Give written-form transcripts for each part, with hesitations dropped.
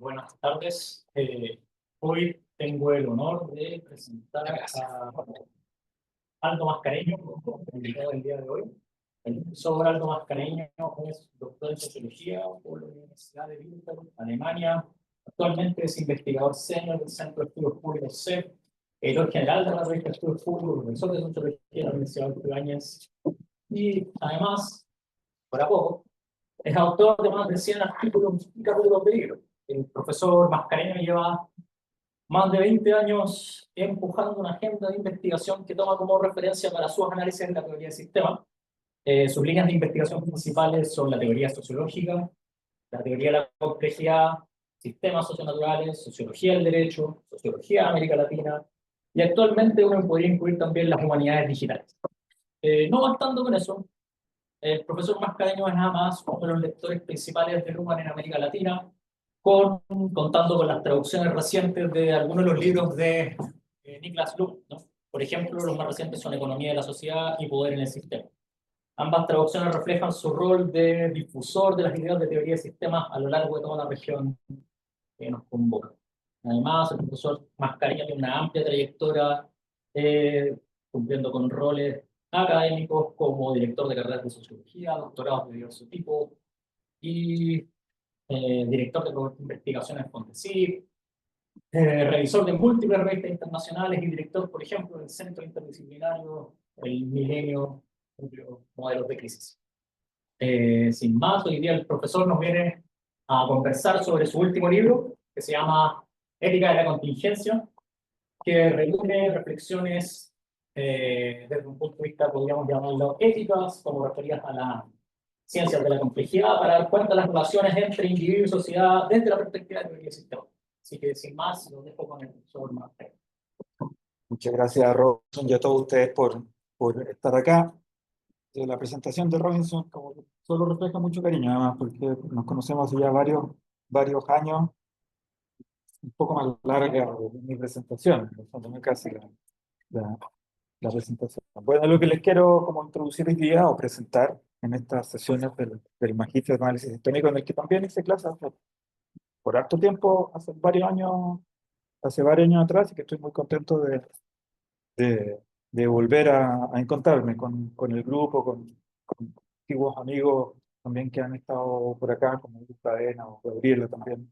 Buenas tardes. Hoy tengo el honor de presentar a Aldo Mascareño como invitado del día de hoy. El profesor Aldo Mascareño es doctor en sociología por la Universidad de Würzburg, Alemania. Actualmente es investigador senior del Centro de Estudios Públicos CEP, editor general de la revista Estudios Públicos, profesor de sociología de la Universidad de Ibáñez. Y además, para poco, es autor de más de 100 artículos y capítulos de libros. El profesor Mascareño lleva más de 20 años empujando una agenda de investigación que toma como referencia para sus análisis de la teoría del sistema. Sus líneas de investigación principales son la teoría sociológica, la teoría de la complejidad, sistemas socionaturales, sociología del derecho, sociología de América Latina, y actualmente uno podría incluir también las humanidades digitales. No bastando con eso, el profesor Mascareño es nada más uno de los lectores principales de Luhmann en América Latina, contando con las traducciones recientes de algunos de los libros de Niklas Luhmann, ¿no? Por ejemplo, los más recientes son Economía de la Sociedad y Poder en el Sistema. Ambas traducciones reflejan su rol de difusor de las ideas de teoría de sistemas a lo largo de toda la región que nos convoca. Además, el profesor Mascareño tiene una amplia trayectoria cumpliendo con roles académicos como director de carreras de sociología, doctorados de diversos tipos y director de investigaciones con CONDECYT, revisor de múltiples revistas internacionales y director, por ejemplo, del Centro Interdisciplinario El Milenio Modelos de Crisis. Sin más, hoy día el profesor nos viene a conversar sobre su último libro, que se llama Ética de la Contingencia, que reúne reflexiones desde un punto de vista, podríamos llamarlo, éticas, como referidas a las ciencias de la complejidad, para dar cuenta de las relaciones entre individuo y sociedad desde la perspectiva de teoría del sistema. Así que, sin más, lo dejo con el profesor Martel. Muchas gracias, Robinson, y a todos ustedes por estar acá. La presentación de Robinson como que solo refleja mucho cariño, además, porque nos conocemos hace ya varios años, un poco más larga de mi presentación, casi la, la presentación. Bueno, lo que les quiero como introducir hoy día o presentar en estas sesiones del Magíster de Análisis Sistémico, en el que también hice clases por harto tiempo, hace varios años atrás, y que estoy muy contento de volver a encontrarme con el grupo, con antiguos amigos también que han estado por acá, como Luis Cadena o Gabriela también,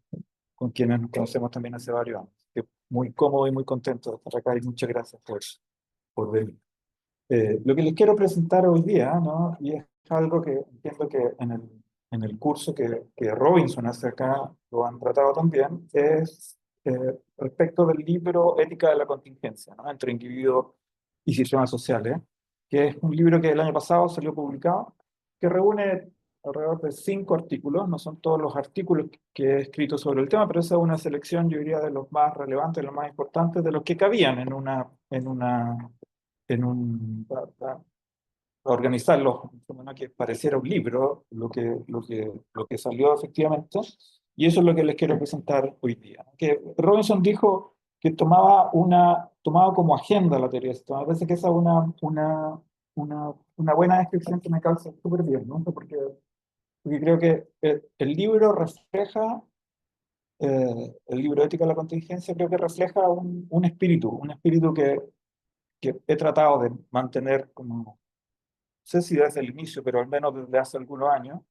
con quienes nos conocemos también hace varios años. Que muy cómodo y muy contento de estar acá y muchas gracias por venir. Lo que les quiero presentar hoy día, ¿no? Y es algo que entiendo que en el curso que Robinson hace acá lo han tratado también, es respecto del libro Ética de la Contingencia, ¿no? Entre individuos y sistemas sociales, que es un libro que el año pasado salió publicado, que reúne alrededor de 5 artículos. No son todos los artículos que he escrito sobre el tema, pero esa es una selección, yo diría, de los más relevantes, de los más importantes, de los que cabían para organizarlo, ¿no? Que pareciera un libro, lo que salió efectivamente, y eso es lo que les quiero presentar hoy día. Que Robinson dijo que tomaba como agenda la teoría del sistema. Me parece que esa es una buena descripción que me calza súper bien, ¿no? Porque creo que el libro refleja, el libro Ética de la Contingencia, creo que refleja un espíritu que he tratado de mantener como, no sé si desde el inicio, pero al menos desde hace algunos años,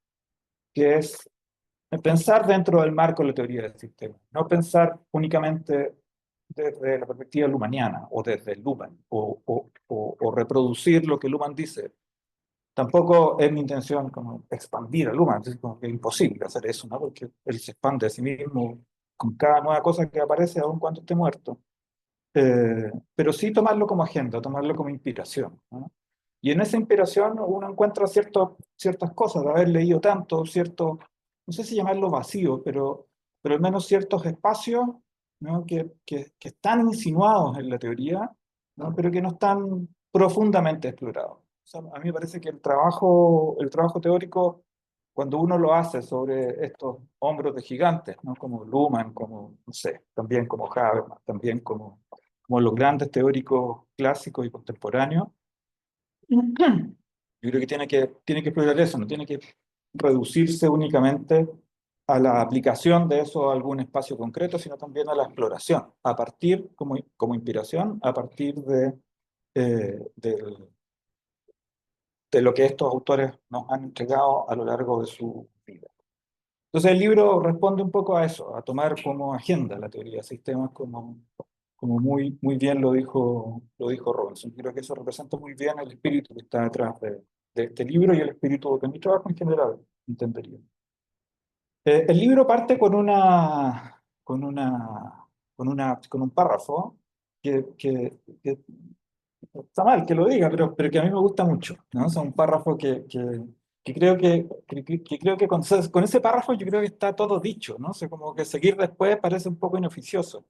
que es pensar dentro del marco de la teoría del sistema, no pensar únicamente desde la perspectiva lumaniana o desde Luhmann, o reproducir lo que Luhmann dice. Tampoco es mi intención como expandir a Luhmann, es como que es imposible hacer eso, ¿no? Porque él se expande a sí mismo con cada nueva cosa que aparece, aun cuando esté muerto. Pero sí tomarlo como agenda, tomarlo como inspiración, ¿no? Y en esa inspiración uno encuentra ciertas cosas, de haber leído tanto, no sé si llamarlo vacío, pero al menos ciertos espacios, ¿no? Que están insinuados en la teoría, ¿no? Pero que no están profundamente explorados. O sea, a mí me parece que el trabajo teórico, cuando uno lo hace sobre estos hombros de gigantes, ¿no? Como Luhmann, como, no sé, también como Habermas, también como los grandes teóricos clásicos y contemporáneos, yo creo que tiene que explorar eso, no tiene que reducirse únicamente a la aplicación de eso a algún espacio concreto, sino también a la exploración, a partir, como inspiración, a partir de lo que estos autores nos han entregado a lo largo de su vida. Entonces el libro responde un poco a eso, a tomar como agenda la teoría de sistemas, como muy bien lo dijo Robinson. Creo que eso representa muy bien el espíritu que está detrás de este libro y el espíritu de mi trabajo en general, entendería. El libro parte con un párrafo que está mal que lo diga, pero que a mí me gusta mucho, ¿no? O sea, un párrafo que creo que creo que con ese párrafo yo creo que está todo dicho, ¿no? O sea, como que seguir después parece un poco inoficioso,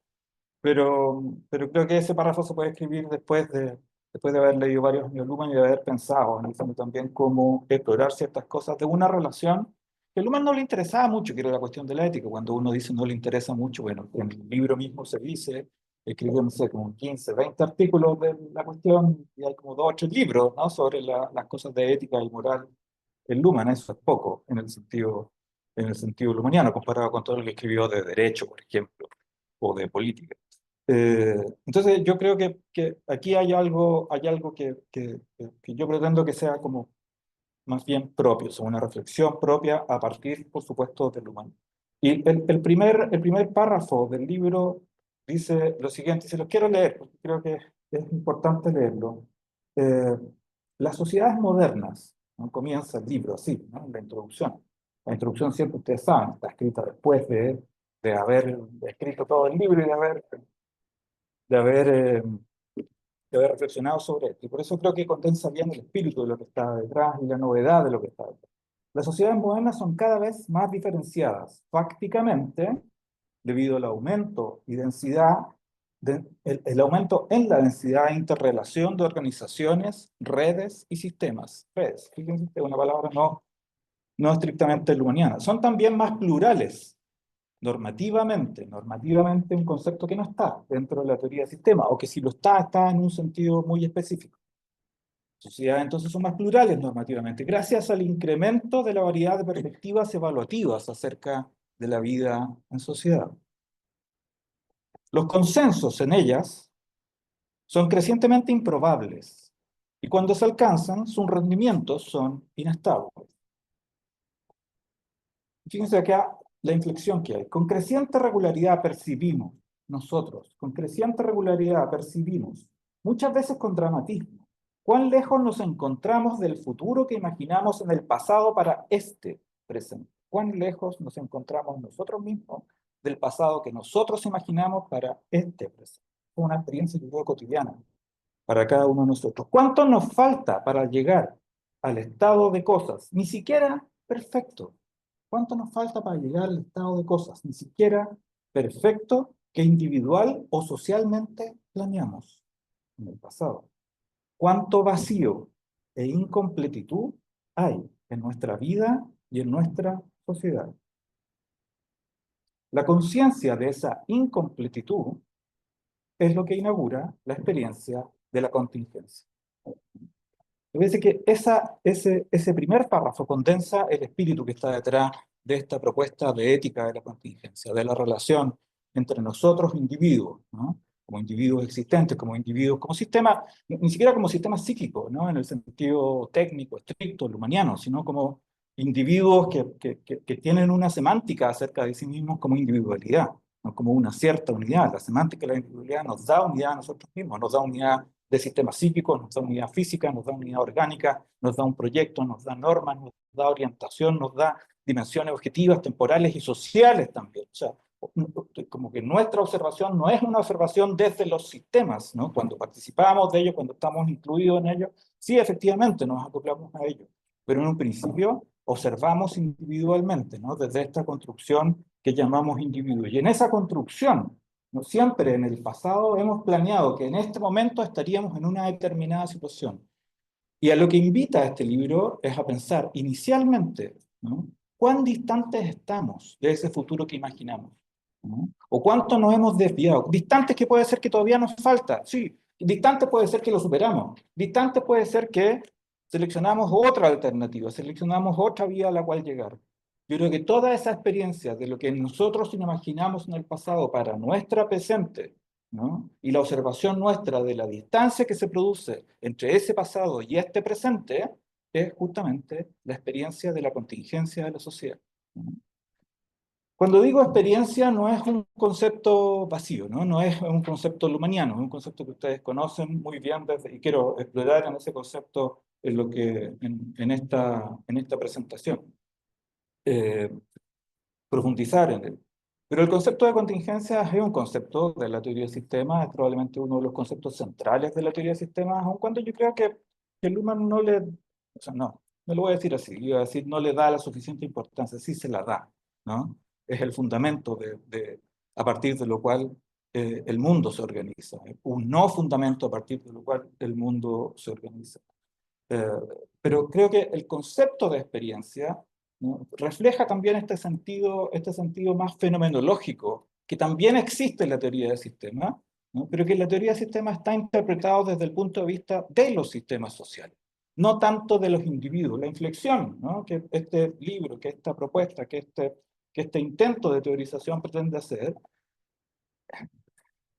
pero creo que ese párrafo se puede escribir después de haber leído varios volúmenes y de haber pensado, en el fondo también cómo explorar ciertas cosas de una relación que a Luhmann no le interesaba mucho, que era la cuestión de la ética. Cuando uno dice no le interesa mucho, bueno, en el libro mismo se dice, escribió, no sé, como 15, 20 artículos de la cuestión, y hay como 2 o 3 libros, ¿no? Sobre las cosas de ética y moral en Luhmann. Eso es poco en el sentido lumaniano, comparado con todo lo que escribió de derecho, por ejemplo, o de política. Entonces yo creo que aquí hay algo que yo pretendo que sea como más bien propio, o sea, una reflexión propia a partir, por supuesto, del humano. Y el primer párrafo del libro dice lo siguiente, y se los quiero leer, porque creo que es importante leerlo. Eh, las sociedades modernas, ¿no? Comienza el libro así, ¿no? La introducción. La introducción siempre, ustedes saben, está escrita después de haber escrito todo el libro y de haber, eh, de haber reflexionado sobre esto. Y por eso creo que condensa bien el espíritu de lo que está detrás y la novedad de lo que está detrás. Las sociedades modernas son cada vez más diferenciadas, fácticamente, debido al aumento y densidad, el aumento en la densidad e interrelación de organizaciones, redes y sistemas. Redes, fíjense, es una palabra no estrictamente lumaniana. Son también más plurales normativamente un concepto que no está dentro de la teoría del sistema, o que si lo está, está en un sentido muy específico. Sociedades entonces son más plurales normativamente, gracias al incremento de la variedad de perspectivas evaluativas acerca de la vida en sociedad. Los consensos en ellas son crecientemente improbables, y cuando se alcanzan, sus rendimientos son inestables. Fíjense acá la inflexión que hay. Con creciente regularidad percibimos, nosotros, con creciente regularidad percibimos, muchas veces con dramatismo, cuán lejos nos encontramos del futuro que imaginamos en el pasado para este presente. Cuán lejos nos encontramos nosotros mismos del pasado que nosotros imaginamos para este presente. Es una experiencia yo creo, cotidiana para cada uno de nosotros. ¿Cuánto nos falta para llegar al estado de cosas? Ni siquiera perfecto. ¿Cuánto nos falta para llegar al estado de cosas? Ni siquiera perfecto que individual o socialmente planeamos en el pasado. ¿Cuánto vacío e incompletitud hay en nuestra vida y en nuestra sociedad? La conciencia de esa incompletitud es lo que inaugura la experiencia de la contingencia. Me parece que ese primer párrafo condensa el espíritu que está detrás de esta propuesta de ética de la contingencia, de la relación entre nosotros individuos, ¿no? Como individuos existentes, como individuos, como sistema, ni siquiera como sistema psíquico, ¿no? En el sentido técnico, estricto, lumaniano, sino como individuos que tienen una semántica acerca de sí mismos como individualidad, ¿no? Como una cierta unidad. La semántica de la individualidad nos da unidad a nosotros mismos, nos da unidad de sistemas psíquicos, nos da unidad física, nos da unidad orgánica, nos da un proyecto, nos da normas, nos da orientación, nos da dimensiones objetivas, temporales y sociales también. O sea, como que nuestra observación no es una observación desde los sistemas, ¿no? Cuando participamos de ellos, cuando estamos incluidos en ellos, sí, efectivamente nos acoplamos a ellos, pero en un principio observamos individualmente, ¿no? Desde esta construcción que llamamos individuo. Y en esa construcción, no siempre en el pasado hemos planeado que en este momento estaríamos en una determinada situación. Y a lo que invita este libro es a pensar inicialmente, ¿no? ¿Cuán distantes estamos de ese futuro que imaginamos? ¿No? ¿O cuánto nos hemos desviado? Distantes que puede ser que todavía nos falta, sí. Distantes puede ser que lo superamos. Distantes puede ser que seleccionamos otra alternativa, seleccionamos otra vía a la cual llegar. Yo creo que toda esa experiencia de lo que nosotros imaginamos en el pasado para nuestra presente, ¿no? Y la observación nuestra de la distancia que se produce entre ese pasado y este presente, es justamente la experiencia de la contingencia de la sociedad, ¿no? Cuando digo experiencia, no es un concepto vacío, ¿no? No es un concepto lumaniano, es un concepto que ustedes conocen muy bien y quiero explorar en ese concepto en esta presentación. Eh, Profundizar en él. Pero el concepto de contingencia es un concepto de la teoría de sistemas, es probablemente uno de los conceptos centrales de la teoría de sistemas, aun cuando yo creo que Luhmann no le, o sea, no lo voy a decir así, iba a decir no le da la suficiente importancia, sí se la da, ¿no? Es el fundamento a partir de lo cual el mundo se organiza, un no fundamento a partir de lo cual el mundo se organiza. Eh, pero creo que el concepto de experiencia, ¿no? Refleja también este sentido más fenomenológico, que también existe en la teoría de sistemas, ¿no? Pero que en la teoría de sistemas está interpretado desde el punto de vista de los sistemas sociales, no tanto de los individuos. La inflexión, ¿no? Que este libro, que esta propuesta, que este intento de teorización pretende hacer,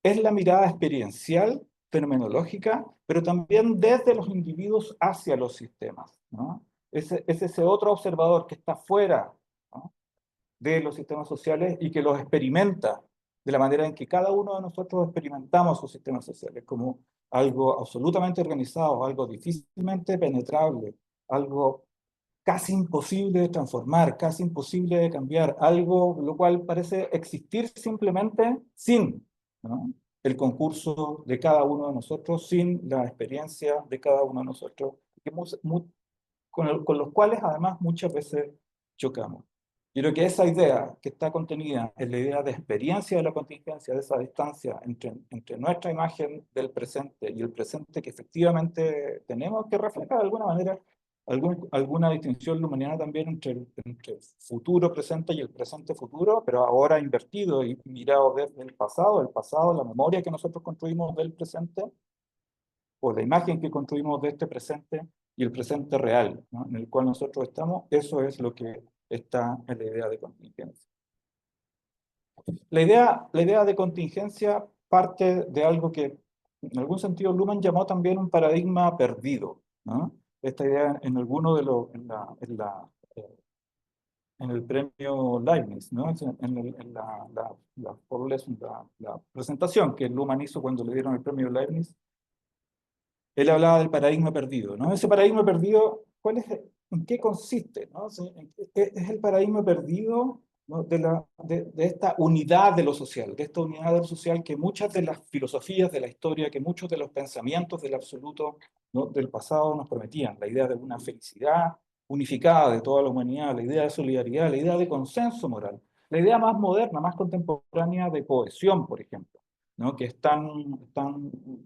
es la mirada experiencial, fenomenológica, pero también desde los individuos hacia los sistemas, ¿no? Es ese otro observador que está fuera, ¿no? de los sistemas sociales y que los experimenta de la manera en que cada uno de nosotros experimentamos sus sistemas sociales, como algo absolutamente organizado, algo difícilmente penetrable, algo casi imposible de transformar, casi imposible de cambiar, algo lo cual parece existir simplemente sin, ¿no? el concurso de cada uno de nosotros, sin la experiencia de cada uno de nosotros, que con los cuales además muchas veces chocamos. Yo creo que esa idea que está contenida en la idea de experiencia de la contingencia, de esa distancia entre nuestra imagen del presente y el presente que efectivamente tenemos, que refleja de alguna manera alguna distinción lumaniana también entre el futuro presente y el presente futuro, pero ahora invertido y mirado desde el pasado, la memoria que nosotros construimos del presente, o la imagen que construimos de este presente y el presente real, ¿no? en el cual nosotros estamos, eso es lo que está en la idea de contingencia. La idea de contingencia parte de algo que en algún sentido Luhmann llamó también un paradigma perdido, ¿no? Esta idea en alguno de los, eh, en el premio Leibniz, ¿no? La presentación que Luhmann hizo cuando le dieron el premio Leibniz, él hablaba del paradigma perdido, ¿no? Ese paradigma perdido, ¿en qué consiste, ¿no? Sí, es el paradigma perdido, ¿no? de esta unidad de lo social, de esta unidad de lo social que muchas de las filosofías de la historia, que muchos de los pensamientos del absoluto, ¿no? del pasado nos prometían. La idea de una felicidad unificada de toda la humanidad, la idea de solidaridad, la idea de consenso moral, la idea más moderna, más contemporánea de cohesión, por ejemplo, ¿no? que es tan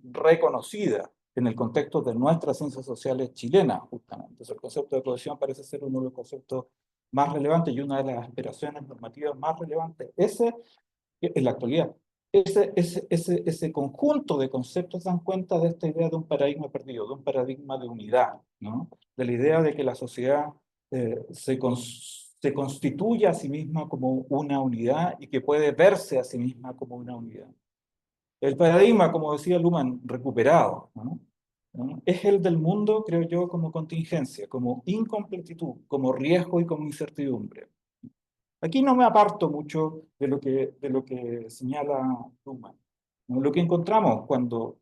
reconocida en el contexto de nuestras ciencias sociales chilenas, justamente. Entonces, el concepto de cohesión parece ser uno de los conceptos más relevantes y una de las aspiraciones normativas más relevantes. En la actualidad, ese conjunto de conceptos dan cuenta de esta idea de un paradigma perdido, de un paradigma de unidad, ¿no? De la idea de que la sociedad se constituye a sí misma como una unidad y que puede verse a sí misma como una unidad. El paradigma, como decía Luhmann, recuperado, ¿no? ¿No? Es el del mundo, creo yo, como contingencia, como incompletitud, como riesgo y como incertidumbre. Aquí no me aparto mucho de lo que señala Luhmann, ¿no? Lo que encontramos cuando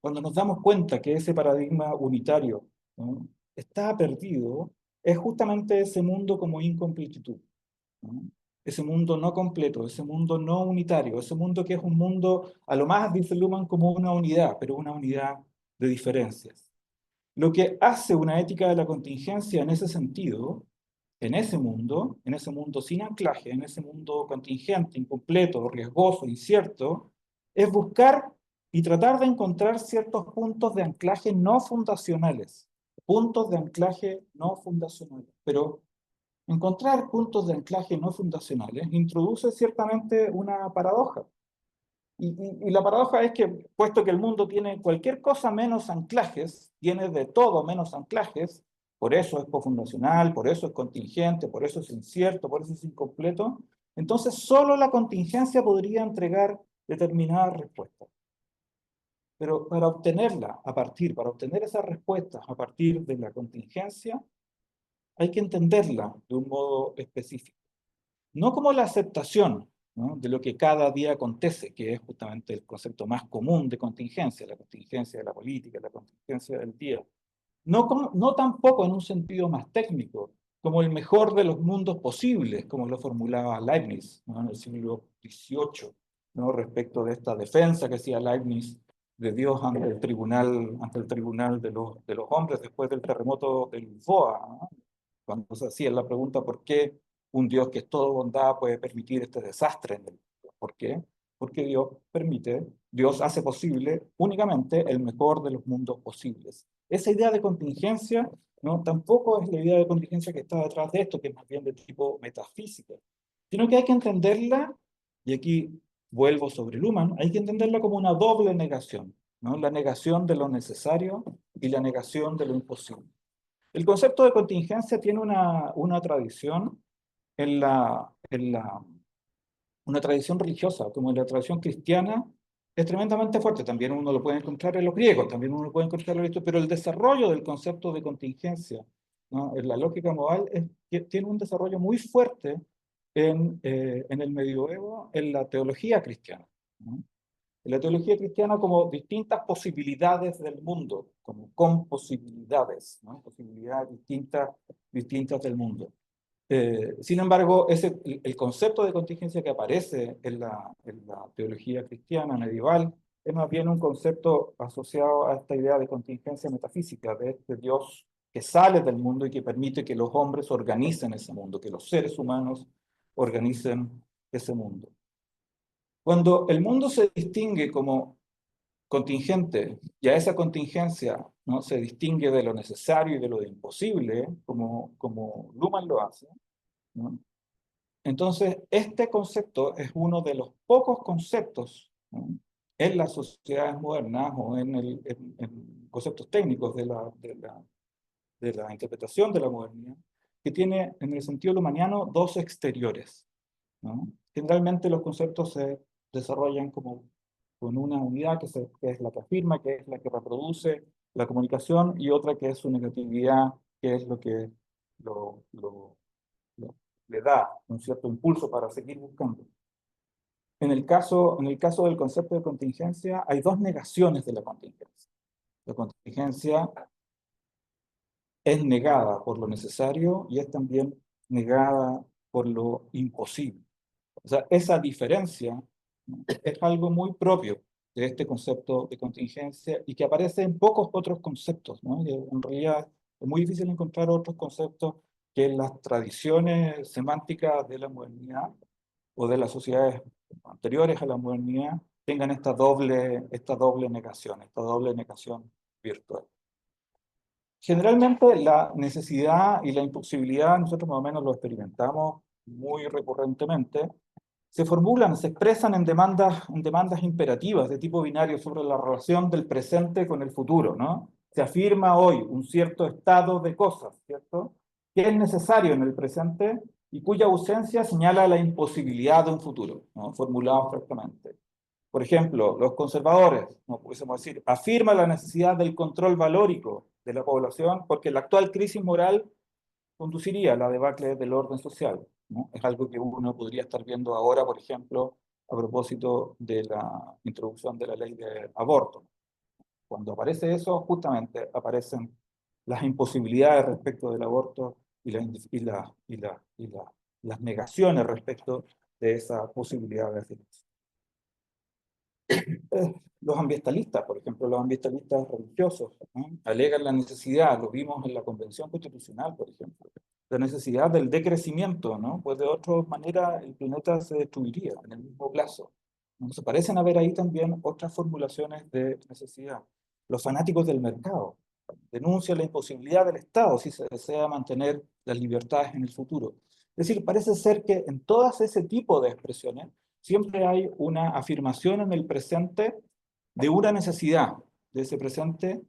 nos damos cuenta que ese paradigma unitario, ¿no? está perdido, es justamente ese mundo como incompletitud, ¿no? Ese mundo no completo, ese mundo no unitario, ese mundo que es un mundo, a lo más dice Luhmann, como una unidad, pero una unidad de diferencias. Lo que hace una ética de la contingencia en ese sentido, en ese mundo sin anclaje, en ese mundo contingente, incompleto, riesgoso, incierto, es buscar y tratar de encontrar ciertos puntos de anclaje no fundacionales. Puntos de anclaje no fundacionales. Pero encontrar puntos de anclaje no fundacionales introduce ciertamente una paradoja. Y la paradoja es que, puesto que el mundo tiene cualquier cosa menos anclajes, tiene de todo menos anclajes, por eso es cofundacional, por eso es contingente, por eso es incierto, por eso es incompleto, entonces solo la contingencia podría entregar determinadas respuestas. Pero para obtenerla, para obtener esas respuestas a partir de la contingencia, hay que entenderla de un modo específico. No como la aceptación, ¿no?, de lo que cada día acontece, que es justamente el concepto más común de contingencia, la contingencia de la política, la contingencia del día. No tampoco en un sentido más técnico, como el mejor de los mundos posibles, como lo formulaba Leibniz, ¿no?, en el siglo XVIII, ¿no?, respecto de esta defensa que hacía Leibniz de Dios ante el tribunal de los hombres después del terremoto de Lisboa, ¿no?, cuando se hacía la pregunta por qué un Dios que es todo bondad puede permitir este desastre en el mundo. ¿Por qué? Porque Dios hace posible únicamente el mejor de los mundos posibles. Esa idea de contingencia, ¿no?, tampoco es la idea de contingencia que está detrás de esto, que es más bien de tipo metafísica, sino que hay que entenderla, y aquí vuelvo sobre Luhmann, hay que entenderla como una doble negación, ¿no?, la negación de lo necesario y la negación de lo imposible. El concepto de contingencia tiene una tradición una tradición religiosa, como en la tradición cristiana, es tremendamente fuerte. También uno lo puede encontrar en los griegos, también uno lo puede encontrar en esto, pero el desarrollo del concepto de contingencia, ¿no?, en la lógica modal tiene un desarrollo muy fuerte en el medioevo, en la teología cristiana, ¿no? En la teología cristiana como distintas posibilidades del mundo, como con posibilidades, ¿no?, posibilidades distintas del mundo. Sin embargo, el concepto de contingencia que aparece en la teología cristiana medieval es más bien un concepto asociado a esta idea de contingencia metafísica, de este Dios que sale del mundo y que permite que los hombres organicen ese mundo, que los seres humanos organicen ese mundo. Cuando el mundo se distingue como contingente, y a esa contingencia, ¿no?, se distingue de lo necesario y de lo imposible, como Luhmann lo hace, ¿no?, entonces este concepto es uno de los pocos conceptos, ¿no?, en las sociedades modernas o en conceptos técnicos de la interpretación de la modernidad, que tiene en el sentido luhmanniano dos exteriores, ¿no? Generalmente los conceptos se desarrollan como con una unidad que es la que afirma, que es la que reproduce la comunicación, y otra que es su negatividad, que es lo que lo- le da un cierto impulso para seguir buscando. En el caso del concepto de contingencia, hay dos negaciones de la contingencia. La contingencia es negada por lo necesario y es también negada por lo imposible. O sea, esa diferencia, ¿no?, es algo muy propio de este concepto de contingencia y que aparece en pocos otros conceptos, ¿no? Y en realidad es muy difícil encontrar otros conceptos que en las tradiciones semánticas de la modernidad o de las sociedades anteriores a la modernidad tengan esta doble negación virtual. Generalmente la necesidad y la imposibilidad, nosotros más o menos lo experimentamos muy recurrentemente, se expresan en demandas imperativas de tipo binario sobre la relación del presente con el futuro, ¿no? Se afirma hoy un cierto estado de cosas, ¿cierto?, que es necesario en el presente y cuya ausencia señala la imposibilidad de un futuro, ¿no?, formulado correctamente. Por ejemplo, los conservadores, como pudiésemos decir, afirman la necesidad del control valórico de la población porque la actual crisis moral conduciría a la debacle del orden social, ¿no? Es algo que uno podría estar viendo ahora, por ejemplo, a propósito de la introducción de la ley de aborto. Cuando aparece eso, justamente aparecen las imposibilidades respecto del aborto y las negaciones respecto de esa posibilidad de hacer eso. Los ambientalistas, por ejemplo, los ambientalistas religiosos, ¿no?, alegan la necesidad, lo vimos en la Convención Constitucional, por ejemplo, la necesidad del decrecimiento, ¿no? Pues de otra manera el planeta se destruiría en el mismo plazo. Entonces parecen haber ahí también otras formulaciones de necesidad. Los fanáticos del mercado denuncian la imposibilidad del Estado si se desea mantener las libertades en el futuro. Es decir, parece ser que en todas ese tipo de expresiones siempre hay una afirmación en el presente de una necesidad de ese presente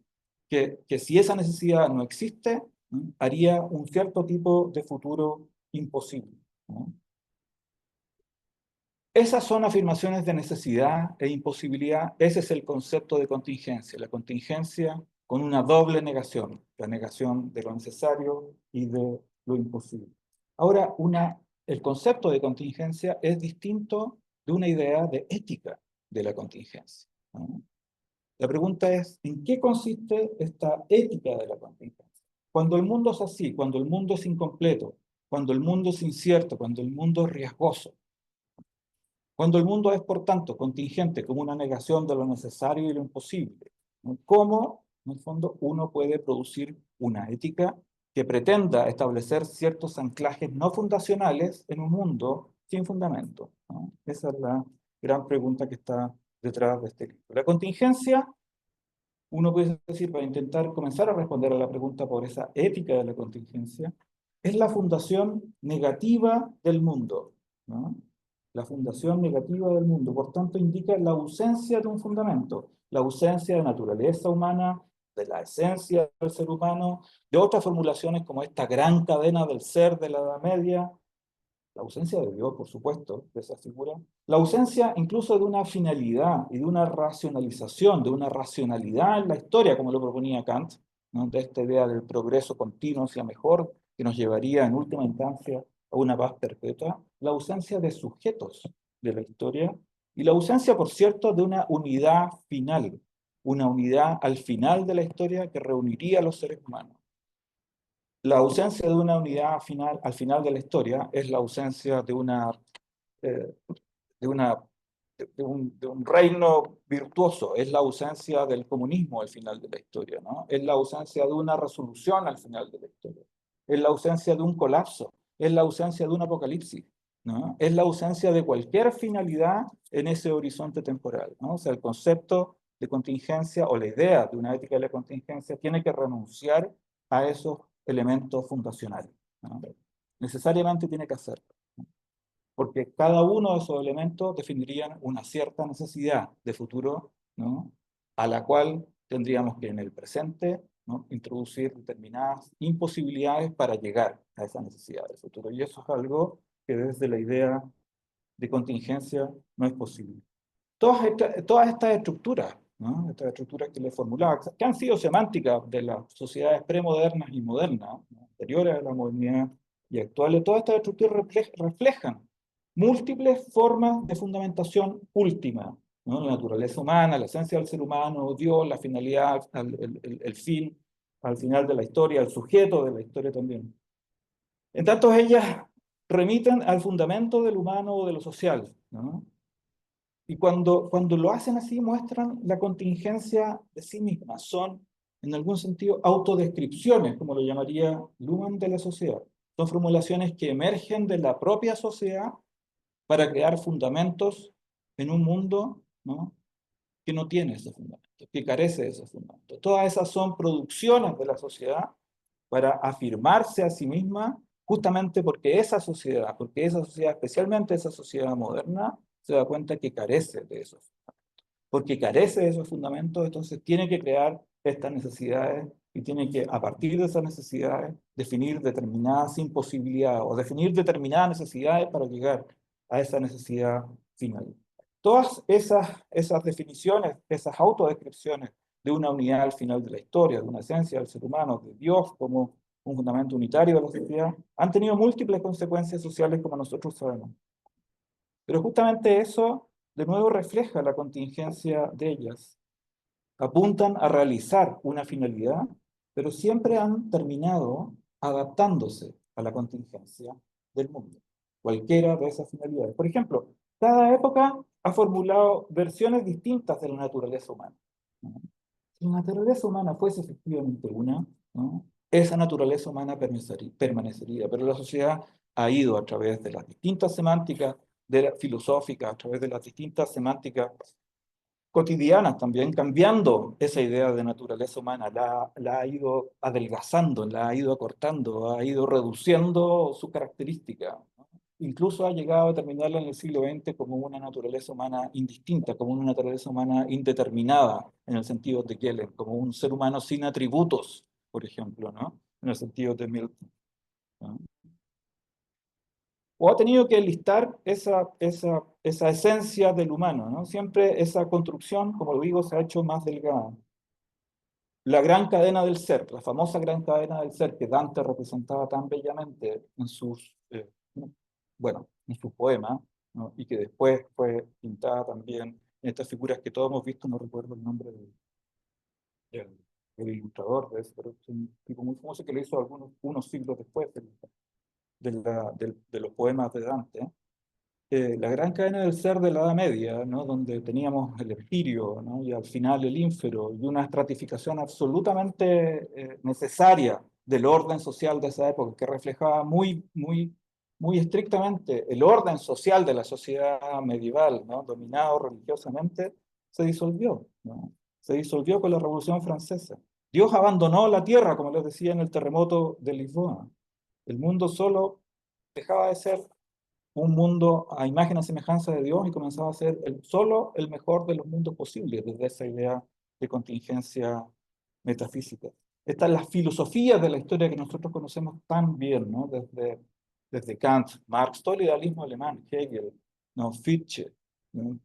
que si esa necesidad no existe, ¿no? Haría un cierto tipo de futuro imposible, ¿no? Esas son afirmaciones de necesidad e imposibilidad. Ese es el concepto de contingencia. La contingencia con una doble negación, la negación de lo necesario y de lo imposible. Ahora, el concepto de contingencia es distinto de una idea de ética de la contingencia, ¿no? La pregunta es, ¿en qué consiste esta ética de la contingencia? Cuando el mundo es así, cuando el mundo es incompleto, cuando el mundo es incierto, cuando el mundo es riesgoso, cuando el mundo es, por tanto, contingente como una negación de lo necesario y lo imposible, ¿no? ¿Cómo, en el fondo, uno puede producir una ética que pretenda establecer ciertos anclajes no fundacionales en un mundo sin fundamento, ¿no? Esa es la gran pregunta que está detrás de este libro. La contingencia, uno puede decir, para intentar comenzar a responder a la pregunta por esa ética de la contingencia, es la fundación negativa del mundo, ¿no? La fundación negativa del mundo, por tanto, indica la ausencia de un fundamento, la ausencia de naturaleza humana, de la esencia del ser humano, de otras formulaciones como esta gran cadena del ser de la Edad Media, la ausencia de Dios, por supuesto, de esa figura, la ausencia incluso de una finalidad y de una racionalización, de una racionalidad en la historia, como lo proponía Kant, ¿no? De esta idea del progreso continuo hacia mejor, que nos llevaría en última instancia a una paz perpetua, la ausencia de sujetos de la historia y la ausencia, por cierto, de una unidad final, una unidad al final de la historia que reuniría a los seres humanos. La ausencia de una unidad final, al final de la historia es la ausencia de eh, de una, de un reino virtuoso, es la ausencia del comunismo al final de la historia, ¿no? Es la ausencia de una resolución al final de la historia, es la ausencia de un colapso, es la ausencia de un apocalipsis, ¿no? Es la ausencia de cualquier finalidad en ese horizonte temporal, ¿no? O sea, el concepto de contingencia o la idea de una ética de la contingencia tiene que renunciar a esos elementos fundacionales, ¿no? Necesariamente tiene que hacerlo, ¿no? Porque cada uno de esos elementos definirían una cierta necesidad de futuro, ¿no? A la cual tendríamos que en el presente, ¿no? Introducir determinadas imposibilidades para llegar a esa necesidad de futuro. Y eso es algo que desde la idea de contingencia no es posible. Todas estas estructuras, ¿no? Estas estructuras que le formulaba, que han sido semánticas de las sociedades premodernas y modernas, ¿no? Anteriores a la modernidad y actuales, todas estas estructuras reflejan múltiples formas de fundamentación última, ¿no? La naturaleza humana, la esencia del ser humano, Dios, la finalidad, el fin, al final de la historia, el sujeto de la historia también. En tanto, ellas remiten al fundamento del humano o de lo social, ¿no? Y cuando lo hacen así, muestran la contingencia de sí mismas. Son, en algún sentido, autodescripciones, como lo llamaría Luhmann, de la sociedad. Son formulaciones que emergen de la propia sociedad para crear fundamentos en un mundo, ¿no? Que no tiene ese fundamento, que carece de ese fundamento. Todas esas son producciones de la sociedad para afirmarse a sí misma, justamente porque esa sociedad, especialmente esa sociedad moderna, se da cuenta que carece de esos fundamentos. Porque carece de esos fundamentos, entonces tiene que crear estas necesidades y tiene que, a partir de esas necesidades, definir determinadas imposibilidades o definir determinadas necesidades para llegar a esa necesidad final. Todas esas definiciones, esas autodescripciones de una unidad al final de la historia, de una esencia del ser humano, de Dios como un fundamento unitario de la sociedad, han tenido múltiples consecuencias sociales como nosotros sabemos. Pero justamente eso, de nuevo, refleja la contingencia de ellas. Apuntan a realizar una finalidad, pero siempre han terminado adaptándose a la contingencia del mundo, cualquiera de esas finalidades. Por ejemplo, cada época ha formulado versiones distintas de la naturaleza humana, ¿no? Si la naturaleza humana fuese efectivamente una, ¿no? Esa naturaleza humana permanecería, pero la sociedad ha ido a través de las distintas semánticas filosóficas, a través de las distintas semánticas cotidianas también, cambiando esa idea de naturaleza humana, la ha ido adelgazando, la ha ido acortando, ha ido reduciendo su característica, ¿no? Incluso ha llegado a terminarla en el siglo XX como una naturaleza humana indistinta, como una naturaleza humana indeterminada, en el sentido de Kellen, como un ser humano sin atributos, por ejemplo, ¿no? en el sentido de Milton, ¿no? O ha tenido que listar esa esencia del humano, ¿no? Siempre esa construcción, como lo digo, se ha hecho más delgada. La gran cadena del ser, la famosa gran cadena del ser que Dante representaba tan bellamente en sus, bueno, en sus poemas, ¿no? Y que después fue pintada también en estas figuras que todos hemos visto, no recuerdo el nombre del, del ilustrador de eso, pero es un tipo muy famoso que lo hizo unos siglos después de los poemas de Dante. La gran cadena del ser de la Edad Media, ¿no? Donde teníamos el Espirio, ¿no? Y al final el ínfero, y una estratificación absolutamente necesaria del orden social de esa época, que reflejaba muy estrictamente el orden social de la sociedad medieval, ¿no? Dominado religiosamente, se disolvió, ¿no? Se disolvió con la Revolución Francesa. Dios abandonó la tierra, como les decía en el terremoto de Lisboa. El mundo solo dejaba de ser un mundo a imagen y semejanza de Dios y comenzaba a ser solo el mejor de los mundos posibles desde esa idea de contingencia metafísica. Estas las filosofías de la historia que nosotros conocemos tan bien, ¿no? Desde Kant, Marx, todo el idealismo alemán, Hegel, ¿no? Fichte, ¿no?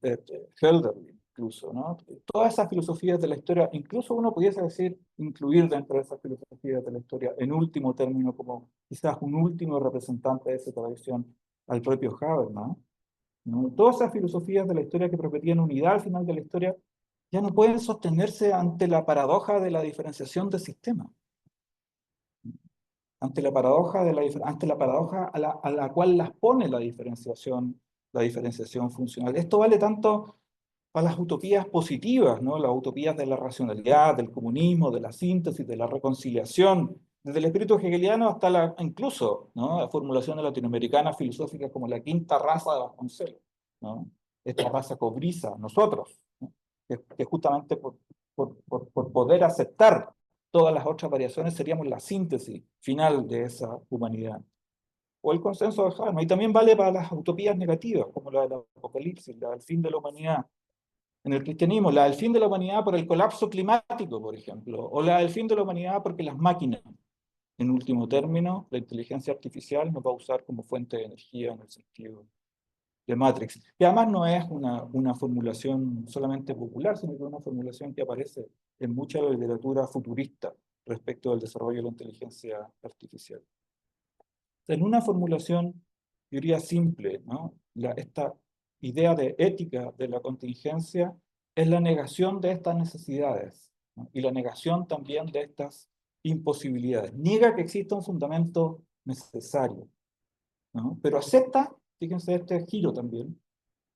Hölderlin incluso, ¿no? Todas esas filosofías de la historia, incluso uno pudiese decir, incluir dentro de esas filosofías de la historia, en último término, como quizás un último representante de esa tradición, al propio Habermas, ¿no? Todas esas filosofías de la historia que prometían unidad al final de la historia ya no pueden sostenerse ante la paradoja de la diferenciación de sistemas, ante la paradoja, ante la paradoja a la cual las pone la diferenciación funcional. Esto vale tanto para las utopías positivas, ¿no? Las utopías de la racionalidad, del comunismo, de la síntesis, de la reconciliación, desde el espíritu hegeliano hasta incluso, ¿no? La formulación latinoamericana filosófica como la quinta raza de Vasconcelos, ¿no? Esta raza cobriza, nosotros, ¿no? Que justamente por poder aceptar todas las otras variaciones seríamos la síntesis final de esa humanidad. O el consenso de Habermas. Y también vale para las utopías negativas, como la del apocalipsis, la del fin de la humanidad en el cristianismo, la del fin de la humanidad por el colapso climático, por ejemplo, o la del fin de la humanidad porque las máquinas, en último término, la inteligencia artificial nos va a usar como fuente de energía en el sentido de Matrix. Que además no es una formulación solamente popular, sino que es una formulación que aparece en mucha literatura futurista respecto del desarrollo de la inteligencia artificial. En una formulación, yo diría simple, ¿no? Esta idea de ética de la contingencia es la negación de estas necesidades, ¿no? Y la negación también de estas imposibilidades. Niega que exista un fundamento necesario, ¿no? Pero acepta, fíjense este giro también,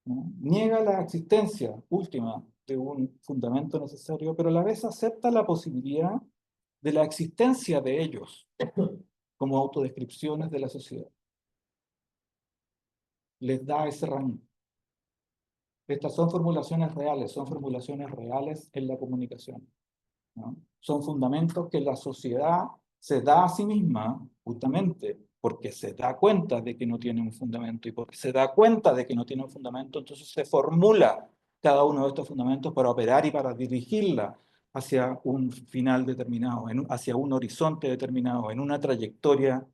¿no? Niega la existencia última de un fundamento necesario, pero a la vez acepta la posibilidad de la existencia de ellos como autodescripciones de la sociedad. Les da ese rango. Estas son formulaciones reales en la comunicación, ¿no? Son fundamentos que la sociedad se da a sí misma justamente porque se da cuenta de que no tiene un fundamento y porque se da cuenta de que no tiene un fundamento, entonces se formula cada uno de estos fundamentos para operar y para dirigirla hacia un final determinado, hacia un horizonte determinado, en una trayectoria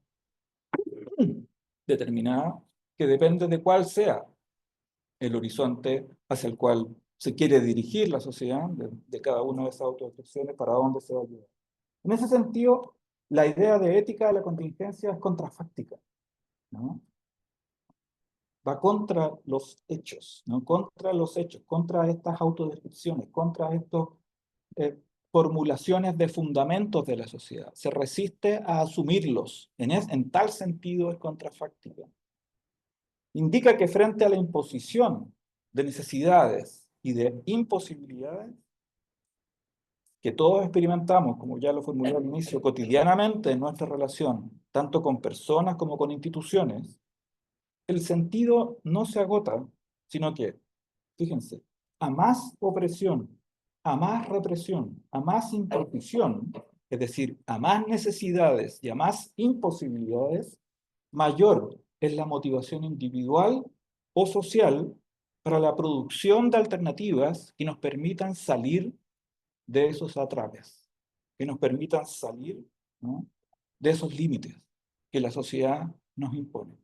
determinada que depende de cuál sea el horizonte hacia el cual se quiere dirigir la sociedad, de cada una de esas autodescripciones, para dónde se va a llevar. En ese sentido, la idea de ética de la contingencia es contrafáctica, ¿no? Va contra los hechos, ¿no? Contra los hechos, contra estas autodescripciones, contra estas formulaciones de fundamentos de la sociedad. Se resiste a asumirlos. En tal sentido es contrafáctica. Indica que frente a la imposición de necesidades y de imposibilidades que todos experimentamos, como ya lo formulé al inicio, cotidianamente en nuestra relación, tanto con personas como con instituciones, el sentido no se agota, sino que, fíjense, a más opresión, a más represión, a más imposición, es decir, a más necesidades y a más imposibilidades, mayor es la motivación individual o social para la producción de alternativas que nos permitan salir de esos atrapes, que nos permitan salir, ¿no? de esos límites que la sociedad nos impone.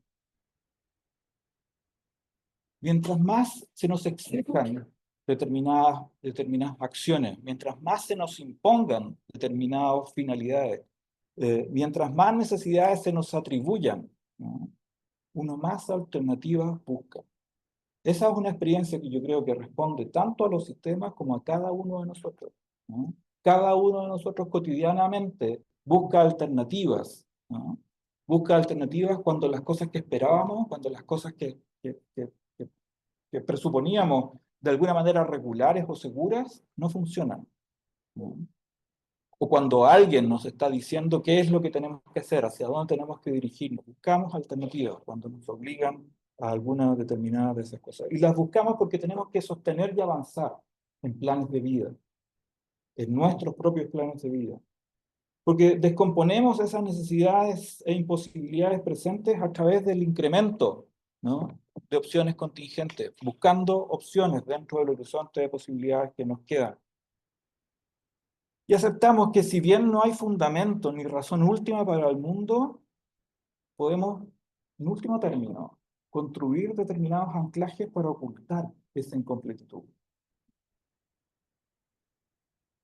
Mientras más se nos exijan determinadas acciones, mientras más se nos impongan determinadas finalidades, mientras más necesidades se nos atribuyan, ¿no?, uno más alternativas busca. Esa es una experiencia que yo creo que responde tanto a los sistemas como a cada uno de nosotros, ¿no? Cada uno de nosotros cotidianamente busca alternativas, ¿no? Busca alternativas cuando las cosas que esperábamos, cuando las cosas que presuponíamos de alguna manera regulares o seguras no funcionan, ¿no? O cuando alguien nos está diciendo qué es lo que tenemos que hacer, hacia dónde tenemos que dirigirnos. Buscamos alternativas cuando nos obligan a alguna determinada de esas cosas. Y las buscamos porque tenemos que sostener y avanzar en planes de vida, en nuestros propios planes de vida. Porque descomponemos esas necesidades e imposibilidades presentes a través del incremento, ¿no?, de opciones contingentes, buscando opciones dentro del horizonte de posibilidades que nos quedan. Y aceptamos que si bien no hay fundamento ni razón última para el mundo, podemos, en último término, construir determinados anclajes para ocultar esa incompletitud. No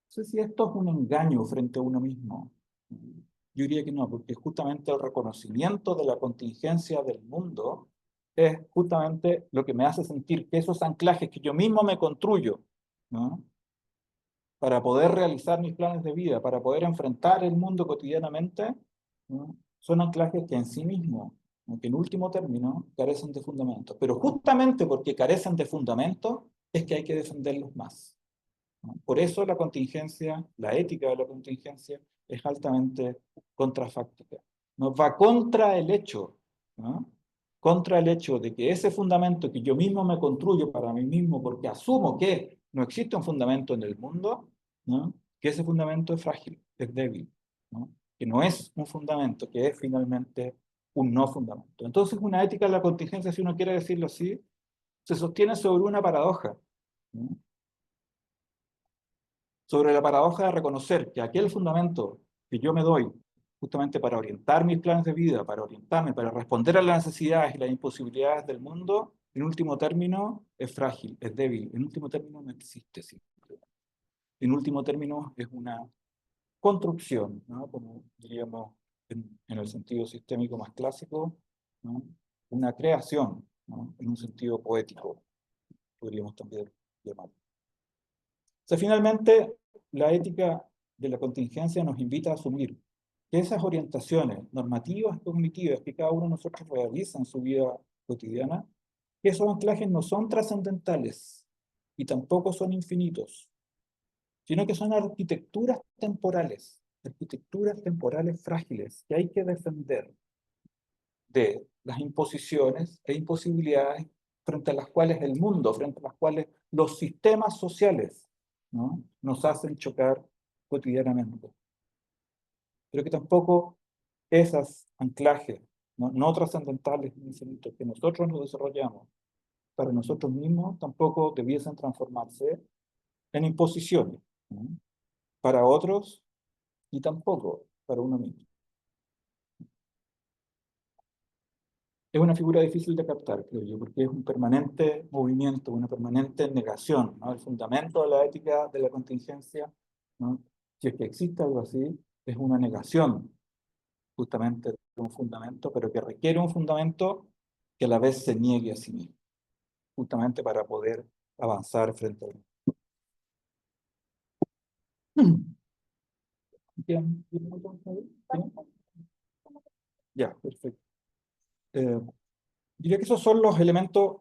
sé si esto es un engaño frente a uno mismo. Yo diría que no, porque justamente el reconocimiento de la contingencia del mundo es justamente lo que me hace sentir que esos anclajes que yo mismo me construyo, ¿no?, para poder realizar mis planes de vida, para poder enfrentar el mundo cotidianamente, ¿no?, son anclajes que en sí mismos, aunque en último término, carecen de fundamento. Pero justamente porque carecen de fundamento, es que hay que defenderlos más, ¿no? Por eso la contingencia, la ética de la contingencia, es altamente contrafáctica. Nos va contra el hecho, ¿no?, contra el hecho de que ese fundamento que yo mismo me construyo para mí mismo, porque asumo que no existe un fundamento en el mundo, ¿no?, que ese fundamento es frágil, es débil, ¿no?, que no es un fundamento, que es finalmente un no fundamento. Entonces, una ética de la contingencia, si uno quiere decirlo así, se sostiene sobre una paradoja, ¿no?, sobre la paradoja de reconocer que aquel fundamento que yo me doy justamente para orientar mis planes de vida, para orientarme, para responder a las necesidades y las imposibilidades del mundo, en último término es frágil, es débil, en último término no existe simplemente. En último término es una construcción, ¿no?, como diríamos en el sentido sistémico más clásico, ¿no?, una creación, ¿no?, en un sentido poético, podríamos también llamarlo. O sea, finalmente, la ética de la contingencia nos invita a asumir que esas orientaciones normativas, cognitivas que cada uno de nosotros realiza en su vida cotidiana, que esos anclajes no son trascendentales y tampoco son infinitos, sino que son arquitecturas temporales frágiles que hay que defender de las imposiciones e imposibilidades frente a las cuales el mundo, frente a las cuales los sistemas sociales, ¿no?, nos hacen chocar cotidianamente. Pero que tampoco esos anclajes, no trascendentales ni infinitos que nosotros nos desarrollamos para nosotros mismos, tampoco debiesen transformarse en imposiciones, ¿no?, para otros y tampoco para uno mismo. Es una figura difícil de captar, creo yo, porque es un permanente movimiento, una permanente negación, ¿no? El fundamento de la ética de la contingencia, ¿no?, si es que existe algo así, es una negación justamente de un fundamento, pero que requiere un fundamento que a la vez se niegue a sí mismo, justamente para poder avanzar frente a él. ¿Bien? Ya, perfecto. Eh, Diría que esos son los elementos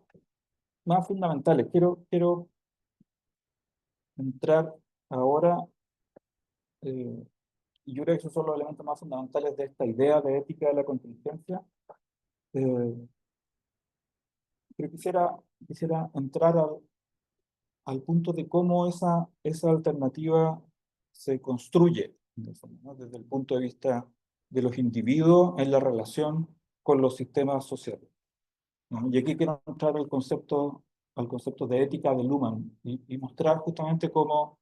más fundamentales. Quiero entrar ahora, y yo creo que esos son los elementos más fundamentales de esta idea de ética de la contingencia. Eh, pero quisiera entrar al punto de cómo esa alternativa se construye, ¿no?, desde el punto de vista de los individuos en la relación con los sistemas sociales, ¿no? Y aquí quiero entrar al concepto de ética de Luhmann y mostrar justamente cómo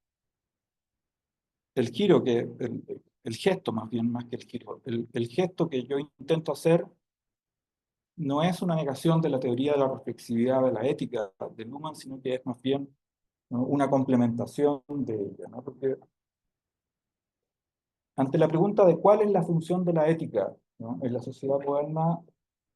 el giro el gesto más bien, más que el giro, el gesto que yo intento hacer no es una negación de la teoría de la reflexividad de la ética de Luhmann, sino que es más bien, ¿no?, una complementación de ella, ¿no? Porque ante la pregunta de cuál es la función de la ética, ¿no?, en la sociedad moderna,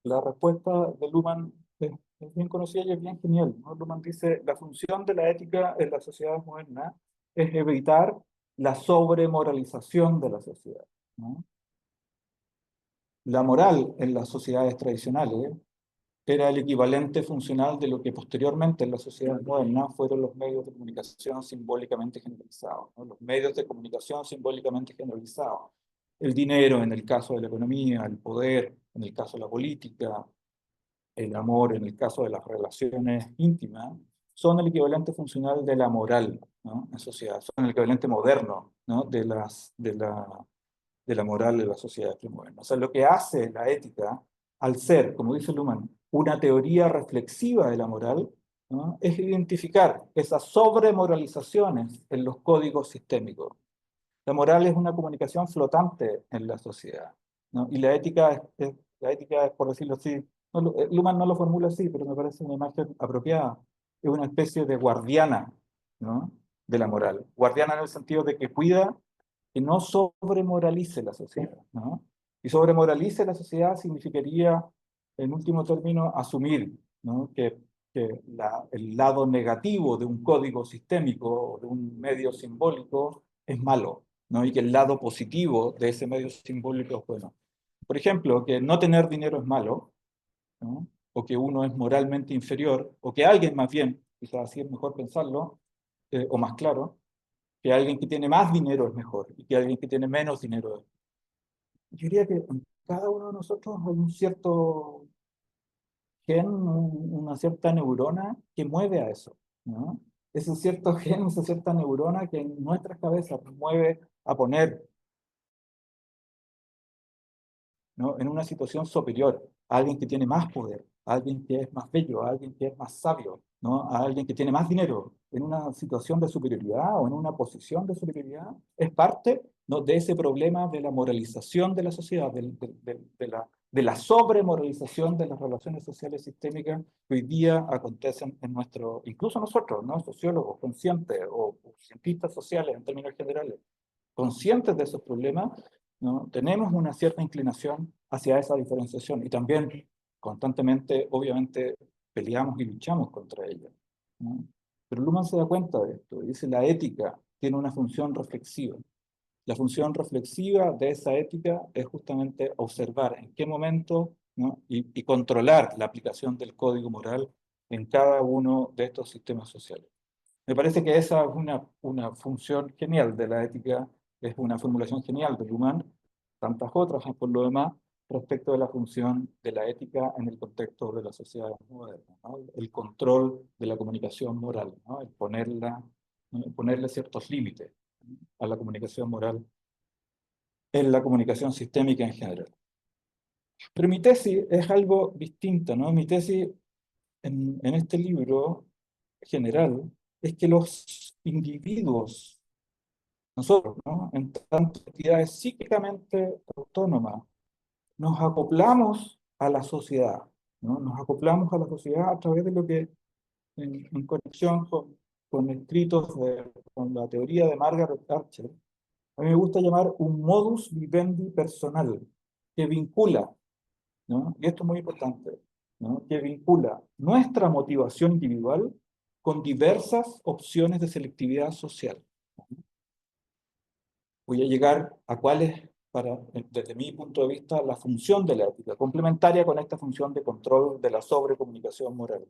la respuesta de Luhmann es bien conocida y es bien genial, ¿no? Luhmann dice, la función de la ética en la sociedad moderna es evitar la sobremoralización de la sociedad, ¿no? La moral en las sociedades tradicionales era el equivalente funcional de lo que posteriormente en la sociedad moderna fueron los medios de comunicación simbólicamente generalizados, ¿no? Los medios de comunicación simbólicamente generalizados. El dinero en el caso de la economía, el poder en el caso de la política, el amor en el caso de las relaciones íntimas, son el equivalente funcional de la moral, ¿no?, en sociedad, son el equivalente moderno, ¿no?, de la moral de la sociedad moderna. O sea, lo que hace la ética, al ser, como dice Luhmann, una teoría reflexiva de la moral, ¿no?, es identificar esas sobremoralizaciones en los códigos sistémicos. La moral es una comunicación flotante en la sociedad, ¿no? Y la ética es, por decirlo así, Luhmann no lo formula así, pero me parece una imagen apropiada. Es una especie de guardiana, ¿no?, de la moral. Guardiana en el sentido de que cuida que no sobremoralice la sociedad, ¿no? Y sobremoralice la sociedad significaría, en último término, asumir, ¿no?, que el lado negativo de un código sistémico, de un medio simbólico, es malo, ¿no?, y que el lado positivo de ese medio simbólico es bueno. Por ejemplo, que no tener dinero es malo, ¿no?, o que uno es moralmente inferior, o que alguien más bien, quizás así es mejor pensarlo, o más claro, que alguien que tiene más dinero es mejor y que alguien que tiene menos dinero es. Yo diría que en cada uno de nosotros hay un cierto gen, una cierta neurona que mueve a eso, ¿no? Ese cierto gen, esa cierta neurona que en nuestras cabezas nos mueve a poner, ¿no?, en una situación superior a alguien que tiene más poder, a alguien que es más bello, a alguien que es más sabio, ¿no?, a alguien que tiene más dinero, en una situación de superioridad o en una posición de superioridad, es parte, ¿no?, de ese problema de la moralización de la sociedad, de la sobremoralización de las relaciones sociales sistémicas que hoy día acontecen en nuestro, incluso nosotros, ¿no?, sociólogos conscientes o cientistas sociales en términos generales, conscientes de esos problemas, ¿no?, tenemos una cierta inclinación hacia esa diferenciación y también constantemente, obviamente, peleamos y luchamos contra ella, ¿no? Pero Luhmann se da cuenta de esto y dice la ética tiene una función reflexiva. La función reflexiva de esa ética es justamente observar en qué momento, ¿no?, y controlar la aplicación del código moral en cada uno de estos sistemas sociales. Me parece que esa es una función genial de la ética, es una formulación genial de Luhmann, tantas otras por lo demás, respecto de la función de la ética en el contexto de la sociedad moderna, ¿no? El control de la comunicación moral, ¿no?, el ponerle ciertos límites a la comunicación moral en la comunicación sistémica en general. Pero mi tesis es algo distinto, ¿no? Mi tesis en este libro general es que los individuos, nosotros, ¿no?, en tantas entidades psíquicamente autónomas, nos acoplamos a la sociedad, ¿no? Nos acoplamos a la sociedad a través de lo que, en conexión con escritos con la teoría de Margaret Thatcher, a mí me gusta llamar un modus vivendi personal, que vincula, ¿no?, y esto es muy importante, ¿no?, que vincula nuestra motivación individual con diversas opciones de selectividad social. Voy a llegar a cuál es, desde mi punto de vista, la función de la ética, complementaria con esta función de control de la sobrecomunicación moral.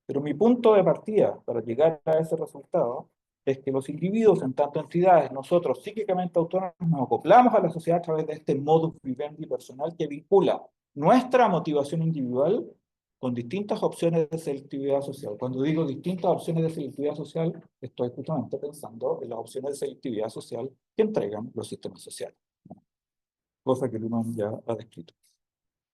Pero mi punto de partida para llegar a ese resultado es que los individuos, en tanto entidades, nosotros psíquicamente autónomos, nos acoplamos a la sociedad a través de este modus vivendi personal que vincula nuestra motivación individual con distintas opciones de selectividad social. Cuando digo distintas opciones de selectividad social, estoy justamente pensando en las opciones de selectividad social que entregan los sistemas sociales, ¿no?, cosa que Luhmann ya ha descrito.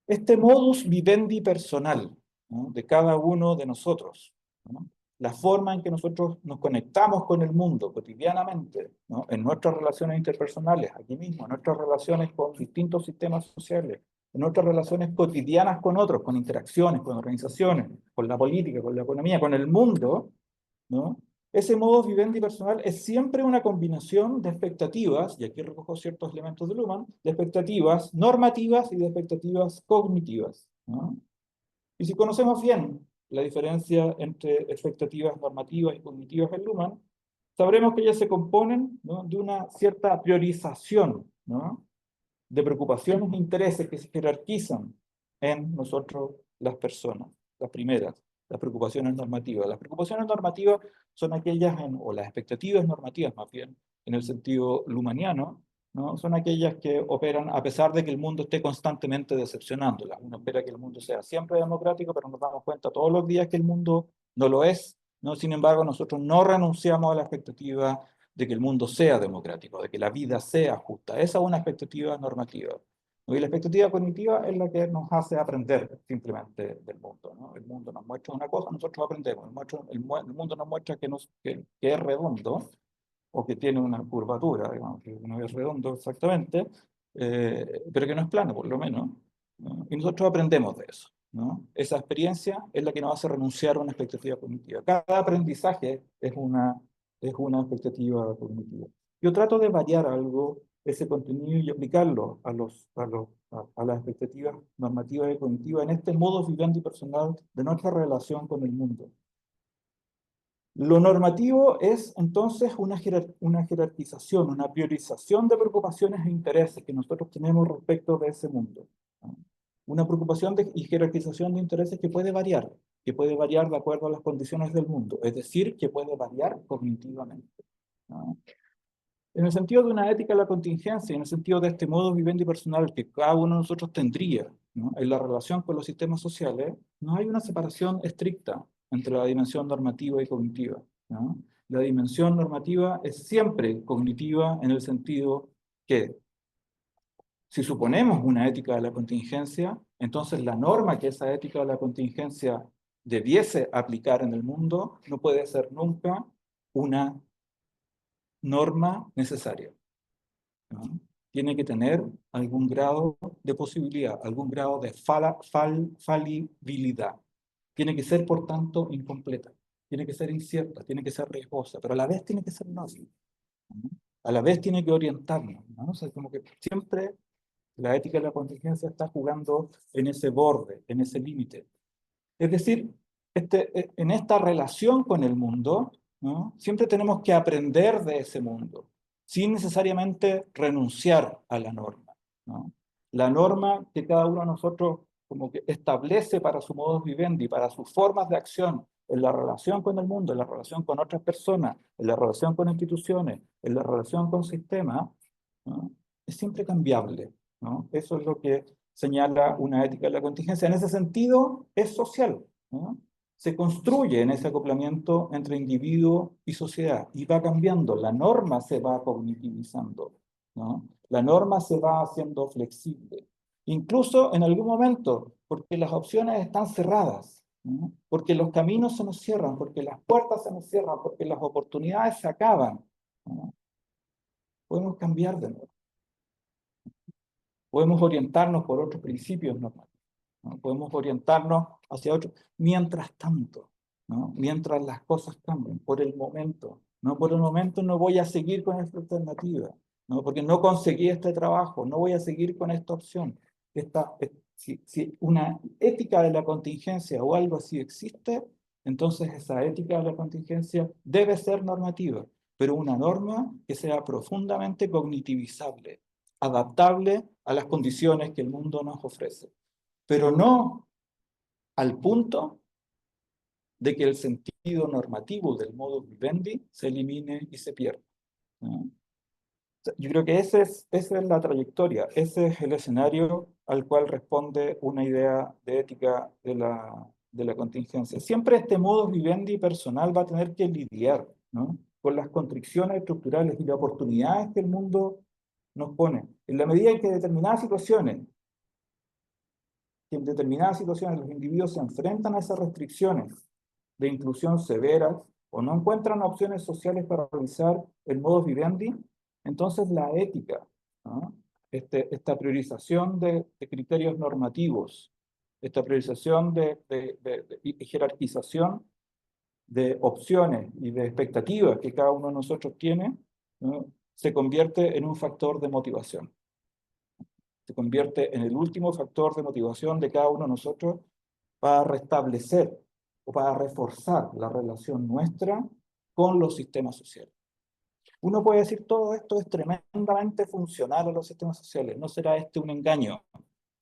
Este modus vivendi personal, ¿no?, de cada uno de nosotros, ¿no?, la forma en que nosotros nos conectamos con el mundo cotidianamente, ¿no? En nuestras relaciones interpersonales, aquí mismo, en nuestras relaciones con distintos sistemas sociales, en nuestras relaciones cotidianas con otros, con interacciones, con organizaciones, con la política, con la economía, con el mundo, ¿no? Ese modus vivendi personal es siempre una combinación de expectativas, y aquí recojo ciertos elementos de Luhmann, de expectativas normativas y de expectativas cognitivas, ¿no? Y si conocemos bien la diferencia entre expectativas normativas y cognitivas en Luhmann, sabremos que ellas se componen, ¿no?, de una cierta priorización, ¿no?, de preocupaciones e intereses que se jerarquizan en nosotros las personas, las primeras, las preocupaciones normativas. Las preocupaciones normativas son aquellas, o las expectativas normativas más bien, en el sentido luhmanniano, ¿no?, son aquellas que operan a pesar de que el mundo esté constantemente decepcionándolas. Uno espera que el mundo sea siempre democrático, pero nos damos cuenta todos los días que el mundo no lo es, ¿no? Sin embargo, nosotros no renunciamos a la expectativa de que el mundo sea democrático, de que la vida sea justa. Esa es una expectativa normativa, ¿no? Y la expectativa cognitiva es la que nos hace aprender simplemente del mundo, ¿no? El mundo nos muestra una cosa, nosotros aprendemos. El mundo nos muestra que es redondo, o que tiene una curvatura, digamos, que no es redondo exactamente, pero que no es plano, por lo menos, ¿no? Y nosotros aprendemos de eso, ¿no? Esa experiencia es la que nos hace renunciar a una expectativa cognitiva. Cada aprendizaje es una expectativa cognitiva. Yo trato de variar algo ese contenido y aplicarlo a las expectativas normativas y cognitivas en este modo vivendi personal de nuestra relación con el mundo. Lo normativo es entonces una jerarquización, una priorización de preocupaciones e intereses que nosotros tenemos respecto de ese mundo, ¿no? Una preocupación y jerarquización de intereses que puede variar de acuerdo a las condiciones del mundo, es decir, que puede variar cognitivamente, ¿no? En el sentido de una ética de la contingencia, en el sentido de este modo vivendi personal que cada uno de nosotros tendría, ¿no?, en la relación con los sistemas sociales, no hay una separación estricta entre la dimensión normativa y cognitiva, ¿no? La dimensión normativa es siempre cognitiva en el sentido que si suponemos una ética de la contingencia, entonces la norma que esa ética de la contingencia debiese aplicar en el mundo no puede ser nunca una norma necesaria, ¿no? Tiene que tener algún grado de posibilidad, algún grado de falibilidad. Tiene que ser, por tanto, incompleta. Tiene que ser incierta, tiene que ser riesgosa, pero a la vez tiene que ser noble, ¿no? A la vez tiene que orientarnos, ¿no? O sea, como que siempre la ética de la contingencia está jugando en ese borde, en ese límite. Es decir, en esta relación con el mundo, ¿no?, siempre tenemos que aprender de ese mundo, sin necesariamente renunciar a la norma, ¿no? La norma que cada uno de nosotros como que establece para su modus vivendi, para sus formas de acción, en la relación con el mundo, en la relación con otras personas, en la relación con instituciones, en la relación con sistemas, ¿no?, es siempre cambiable, ¿no? Eso es lo que señala una ética de la contingencia. En ese sentido, es social, ¿no? Se construye en ese acoplamiento entre individuo y sociedad y va cambiando. La norma se va cognitivizando, ¿no? La norma se va haciendo flexible. Incluso en algún momento, porque las opciones están cerradas, ¿no?, porque los caminos se nos cierran, porque las puertas se nos cierran, porque las oportunidades se acaban, ¿no?, podemos cambiar de nuevo. Podemos orientarnos por otros principios normales, ¿no? Podemos orientarnos hacia otros. Mientras tanto, ¿no?, mientras las cosas cambian, por el momento, ¿no? Por el momento no voy a seguir con esta alternativa, ¿no?, porque no conseguí este trabajo, no voy a seguir con esta opción. Si una ética de la contingencia o algo así existe, entonces esa ética de la contingencia debe ser normativa, pero una norma que sea profundamente cognitivizable, adaptable a las condiciones que el mundo nos ofrece, pero no al punto de que el sentido normativo del modus vivendi se elimine y se pierda, ¿no? Yo creo que esa es la trayectoria, ese es el escenario al cual responde una idea de ética de la contingencia. Siempre este modus vivendi personal va a tener que lidiar, ¿no?, con las constricciones estructurales y las oportunidades que el mundo nos pone. En la medida en que en determinadas situaciones los individuos se enfrentan a esas restricciones, de inclusión severas o no encuentran opciones sociales para realizar el modus vivendi, entonces la ética, ¿no? Esta priorización de criterios normativos, esta priorización y jerarquización de opciones y de expectativas que cada uno de nosotros tiene, ¿no? Se convierte en un factor de motivación. Se convierte en el último factor de motivación de cada uno de nosotros para restablecer o para reforzar la relación nuestra con los sistemas sociales. Uno puede decir, todo esto es tremendamente funcional a los sistemas sociales. ¿No será este un engaño,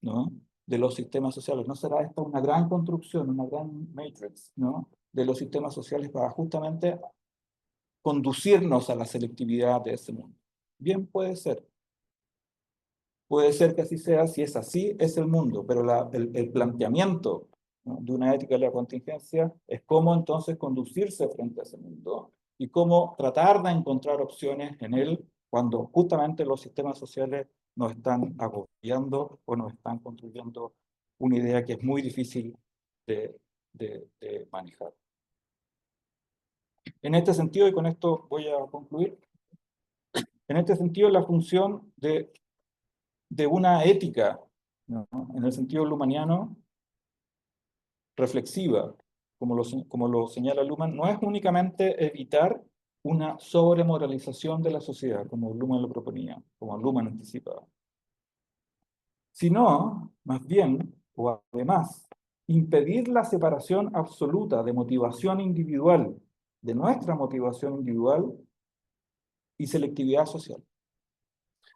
¿no? de los sistemas sociales? ¿No será esta una gran construcción, una gran matrix, ¿no? de los sistemas sociales para justamente conducirnos a la selectividad de ese mundo? Bien puede ser. Puede ser que así sea, si es así, es el mundo, pero el planteamiento, ¿no? de una ética de la contingencia es cómo entonces conducirse frente a ese mundo y cómo tratar de encontrar opciones en él cuando justamente los sistemas sociales nos están agobiando o nos están construyendo una idea que es muy difícil de manejar. En este sentido, y con esto voy a concluir, en este sentido la función de una ética, ¿no? en el sentido lumaniano, reflexiva, como lo señala Luhmann, no es únicamente evitar una sobremoralización de la sociedad, como Luhmann lo proponía, como Luhmann anticipaba, sino, más bien, o además, impedir la separación absoluta de motivación individual, de nuestra motivación individual y selectividad social.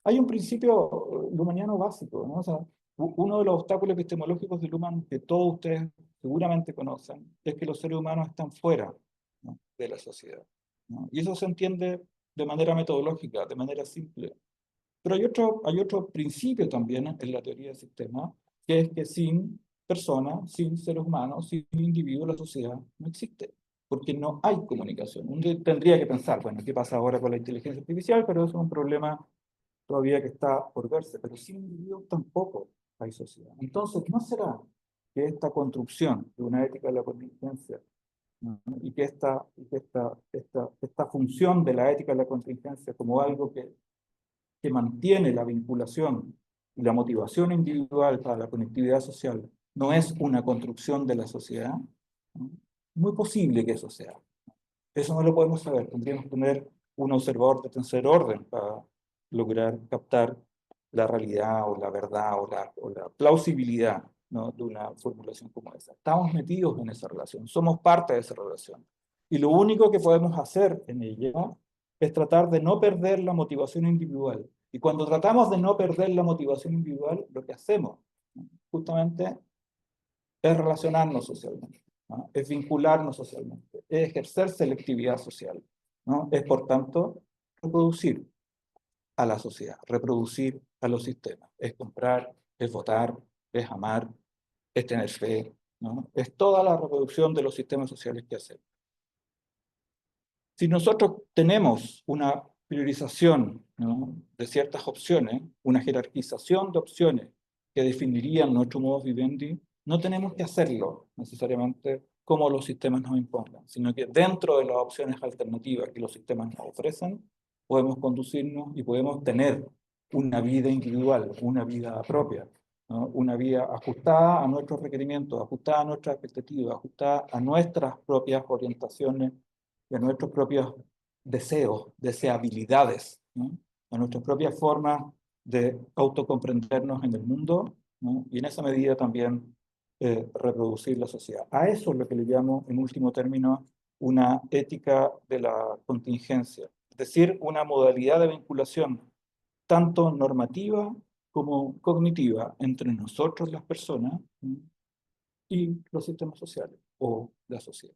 Hay un principio lumaniano básico, ¿no? O sea, uno de los obstáculos epistemológicos de Luhmann que todos ustedes seguramente conocen es que los seres humanos están fuera, ¿no? de la sociedad, ¿no? Y eso se entiende de manera metodológica, de manera simple. Pero hay otro principio también en la teoría del sistema, que es que sin personas, sin seres humanos, sin individuos, la sociedad no existe, porque no hay comunicación. Uno tendría que pensar, bueno, ¿qué pasa ahora con la inteligencia artificial? Pero eso es un problema todavía que está por verse, pero sin individuos tampoco hay sociedad. Entonces, ¿no será que esta construcción de una ética de la contingencia, ¿no? y que esta función de la ética de la contingencia como algo que mantiene la vinculación y la motivación individual para la conectividad social no es una construcción de la sociedad? ¿No? Muy posible que eso sea. Eso no lo podemos saber. Tendríamos que tener un observador de tercer orden para lograr captar la realidad o la verdad o la plausibilidad, ¿no? de una formulación como esa. Estamos metidos en esa relación, somos parte de esa relación. Y lo único que podemos hacer en ella es tratar de no perder la motivación individual. Y cuando tratamos de no perder la motivación individual, lo que hacemos, ¿no? justamente es relacionarnos socialmente, ¿no? Es vincularnos socialmente, es ejercer selectividad social, ¿no? Es, por tanto, reproducir a la sociedad, reproducir a los sistemas. Es comprar, es votar, es amar, es tener fe, ¿no? Es toda la reproducción de los sistemas sociales que hacemos. Si nosotros tenemos una priorización, ¿no? de ciertas opciones, una jerarquización de opciones que definirían nuestro modus vivendi, no tenemos que hacerlo necesariamente como los sistemas nos impongan, sino que dentro de las opciones alternativas que los sistemas nos ofrecen, podemos conducirnos y podemos tener una vida individual, una vida propia, ¿no? Una vida ajustada a nuestros requerimientos, ajustada a nuestras expectativas, ajustada a nuestras propias orientaciones y a nuestros propios deseos, deseabilidades, ¿no? A nuestras propias formas de autocomprendernos en el mundo, ¿no? Y en esa medida también reproducir la sociedad. A eso es lo que le llamo, en último término, una ética de la contingencia, es decir, una modalidad de vinculación tanto normativa como cognitiva entre nosotros, las personas, ¿no? y los sistemas sociales o la sociedad.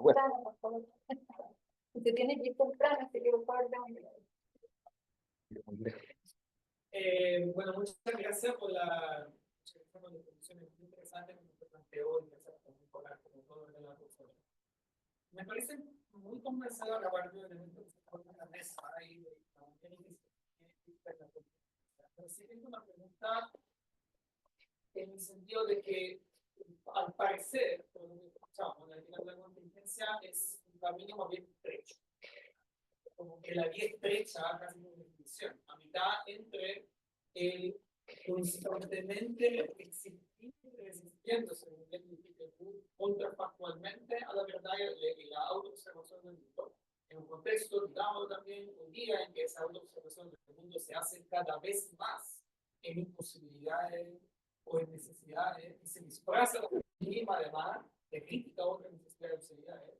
Bueno. Si te tienes que ir temprano, así que por favor, Bueno, muchas gracias por la fueron definiciones muy interesantes como se planteó y empezar con Nicolás, como todo el relato sobre. Me parece muy conversado la parte de elementos que se ponen en la mesa y de la manera en que se pero sí tengo una pregunta en el sentido de que, al parecer, por lo que escuchamos, la ética de la contingencia es un camino más bien estrecho. Como que la vía estrecha, casi como definición, a mitad entre el constantemente existiendo, según el contrafactualmente a la verdad y la autoobservación del mundo. En un contexto, digamos también, un día en que esa autoobservación del mundo se hace cada vez más en imposibilidades o en necesidades, y se disfraza de clima además de crítica a otras necesidades o posibilidades.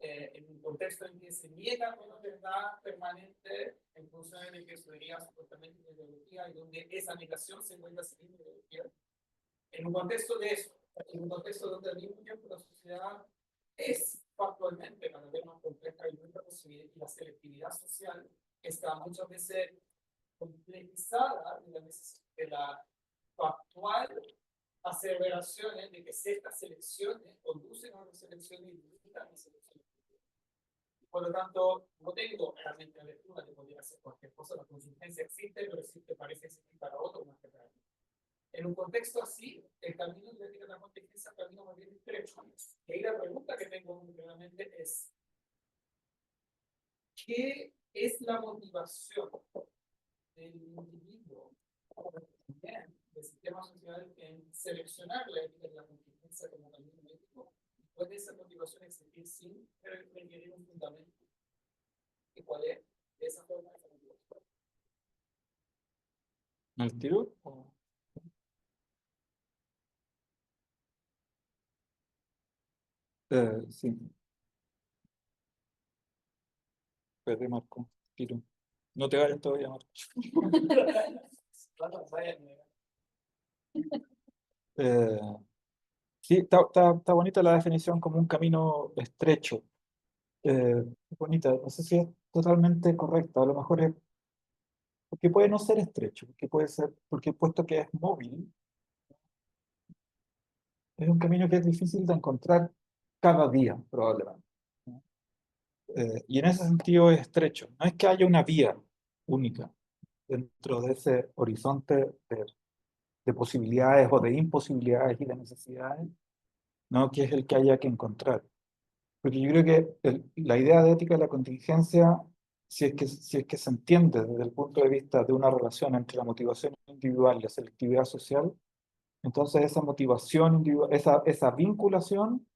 En un contexto en que se niega una verdad permanente en función de que eso sería supuestamente una ideología y donde esa negación se encuentra sin ideología. En un contexto de eso, en un contexto donde al mismo tiempo la sociedad es factualmente cada vez más compleja y nuestra posibilidad y la selectividad social está muchas veces complejizada de la factual aseveraciones de que ciertas selecciones conducen a una selección y limitan la selección. Por lo tanto, no tengo realmente la lectura de poder hacer cualquier cosa. La contingencia existe, pero existe, parece existir para otro más que para mí. En un contexto así, el camino de la contingencia es un camino más bien estrecho. Y ahí la pregunta que tengo realmente es: ¿qué es la motivación del individuo del sistema social en seleccionar la ética de la contingencia como camino ético? ¿Puede esa motivación existir sin requerir un fundamento? ¿Y cuál es esa forma de esa motivación? ¿El tiro? Sí. Espérate, Marco. Tiro. No te vayas todavía, Marco. Sí, está bonita la definición como un camino estrecho. Bonita, no sé si es totalmente correcta, a lo mejor es porque puede no ser estrecho, porque puede ser, porque puesto que es móvil, es un camino que es difícil de encontrar cada día, probablemente. ¿No? Y en ese sentido es estrecho. No es que haya una vía única dentro de ese horizonte de posibilidades o de imposibilidades y de necesidades, no que es el que haya que encontrar. Porque yo creo que la idea de ética de la contingencia, si es que se entiende desde el punto de vista de una relación entre la motivación individual y la selectividad social, entonces esa motivación individual, esa vinculación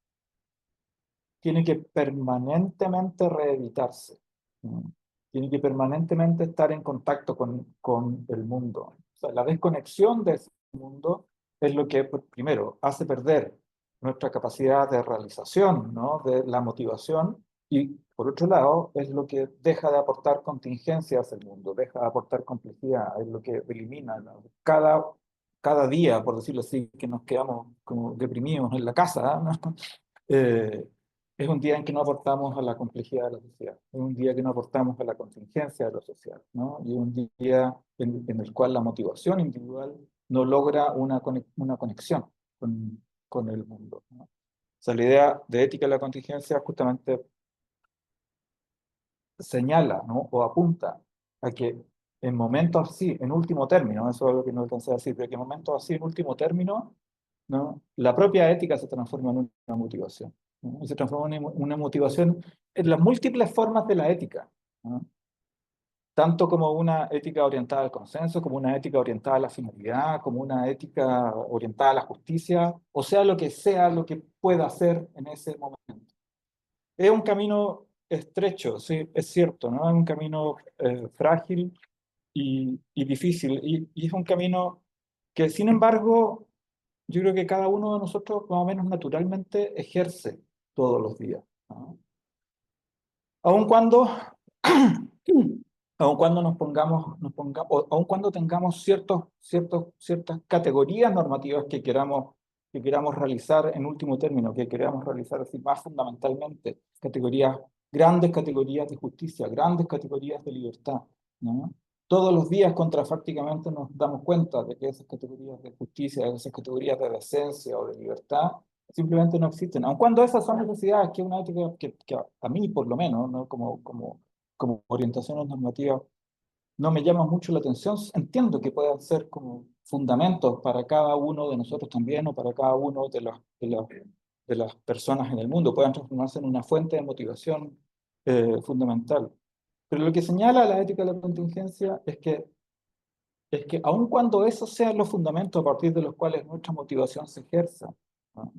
tiene que permanentemente reeditarse. ¿No? Tiene que permanentemente estar en contacto con el mundo. O sea, la desconexión de ese mundo es lo que, pues, primero, hace perder nuestra capacidad de realización, ¿no? De la motivación, y por otro lado, es lo que deja de aportar contingencia hacia el mundo, deja de aportar complejidad, es lo que elimina, ¿no? Cada día, por decirlo así, que nos quedamos como deprimidos en la casa, ¿no? Eh, es un día en que no aportamos a la complejidad de la sociedad, es un día que no aportamos a la contingencia de lo social, ¿no? Y es un día en el cual la motivación individual no logra una conexión con el mundo, ¿no? O sea, la idea de ética de la contingencia justamente señala, ¿no? O apunta a que en momentos así, en último término, eso es algo que no alcancé a decir, pero que en momentos así, en último término, ¿no? La propia ética se transforma en una motivación, ¿no? Y se transforma en una motivación en las múltiples formas de la ética, ¿no? Tanto como una ética orientada al consenso, como una ética orientada a la finalidad, como una ética orientada a la justicia, o sea lo que pueda hacer en ese momento. Es un camino estrecho, sí, es cierto, ¿no? Es un camino frágil y difícil, y es un camino que, sin embargo, yo creo que cada uno de nosotros más o menos naturalmente ejerce todos los días, ¿no? Aun cuando, aun cuando aun cuando tengamos ciertas categorías normativas que queramos realizar en último término, que queramos realizar así más fundamentalmente, grandes categorías de justicia, grandes categorías de libertad, ¿no? todos los días contrafácticamente nos damos cuenta de que esas categorías de justicia, esas categorías de decencia o de libertad, simplemente no existen. Aun cuando esas son necesidades que una ética que a mí, por lo menos, ¿no? Como orientaciones normativas, no me llama mucho la atención. Entiendo que puedan ser como fundamentos para cada uno de nosotros también, o para cada uno de las personas en el mundo, puedan transformarse en una fuente de motivación fundamental. Pero lo que señala la ética de la contingencia es que aun cuando esos sean los fundamentos a partir de los cuales nuestra motivación se ejerza, ¿no?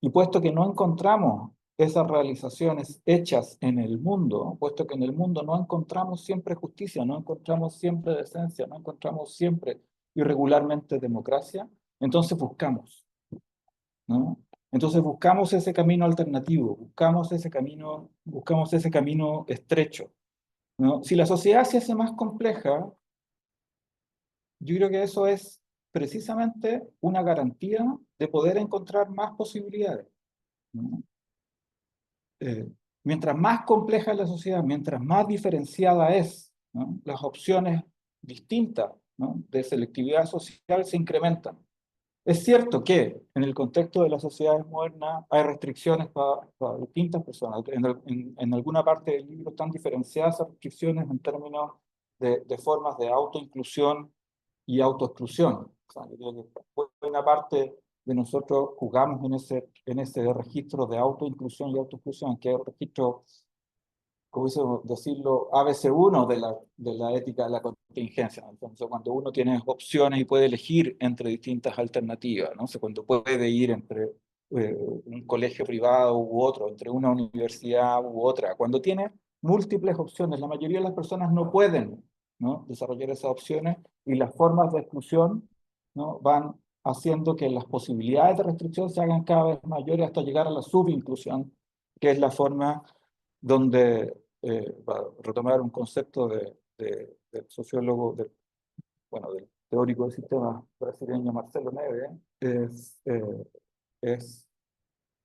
Y puesto que no encontramos esas realizaciones hechas en el mundo, puesto que en el mundo no encontramos siempre justicia, no encontramos siempre decencia, no encontramos siempre irregularmente democracia, entonces buscamos, ¿no? Entonces buscamos ese camino alternativo, buscamos ese camino estrecho, ¿no? Si la sociedad se hace más compleja, yo creo que eso es precisamente una garantía de poder encontrar más posibilidades, ¿no? Mientras más compleja es la sociedad, mientras más diferenciada es, ¿no? Las opciones distintas, ¿no? De selectividad social se incrementan. Es cierto que en el contexto de las sociedades modernas hay restricciones para distintas personas. En alguna parte del libro están diferenciadas esas restricciones en términos de formas de autoinclusión y autoexclusión. O sea, yo creo que buena parte de nosotros jugamos en ese registro de autoinclusión y autoexclusión, que es el registro, como dice decirlo, ABC1 de la ética de la contingencia, ¿no? Entonces, cuando uno tiene opciones y puede elegir entre distintas alternativas, ¿no? O sea, cuando puede ir entre un colegio privado u otro, entre una universidad u otra, cuando tiene múltiples opciones, la mayoría de las personas no pueden, ¿no? Desarrollar esas opciones, y las formas de exclusión, ¿no? Van haciendo que las posibilidades de restricción se hagan cada vez mayores hasta llegar a la subinclusión, que es la forma donde, para retomar un concepto del sociólogo, bueno, del teórico del sistema brasileño Marcelo Neve, es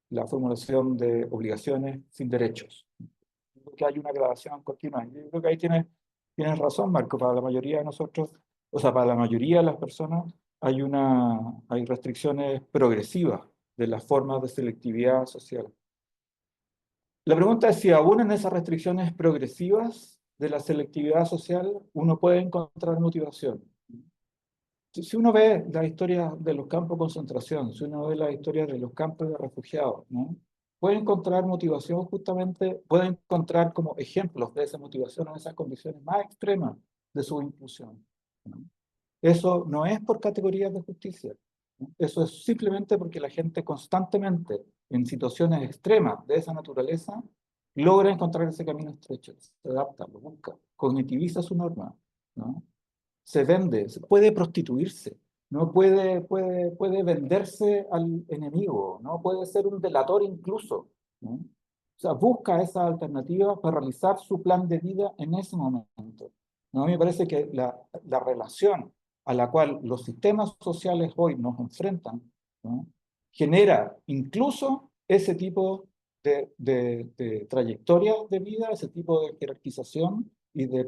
la formulación de obligaciones sin derechos. Creo que hay una gradación continua. Yo creo que ahí tienes razón, Marco. Para la mayoría de nosotros, o sea, para la mayoría de las personas, hay restricciones progresivas de las formas de selectividad social. La pregunta es si aún en esas restricciones progresivas de la selectividad social uno puede encontrar motivación. Si uno ve la historia de los campos de concentración, si uno ve la historia de los campos de refugiados, ¿no? Puede encontrar motivación justamente, puede encontrar como ejemplos de esa motivación en esas condiciones más extremas de su inclusión, ¿no? Eso no es por categorías de justicia, ¿no? Eso es simplemente porque la gente constantemente, en situaciones extremas de esa naturaleza, logra encontrar ese camino estrecho, se adapta, lo busca, cognitiviza su norma, ¿no? Se vende, puede prostituirse, no puede venderse al enemigo, no puede ser un delator incluso, ¿no? O sea, busca esa alternativa para realizar su plan de vida en ese momento, ¿no? A mí me parece que la relación a la cual los sistemas sociales hoy nos enfrentan, ¿no? Genera incluso ese tipo de trayectoria de vida, ese tipo de jerarquización y de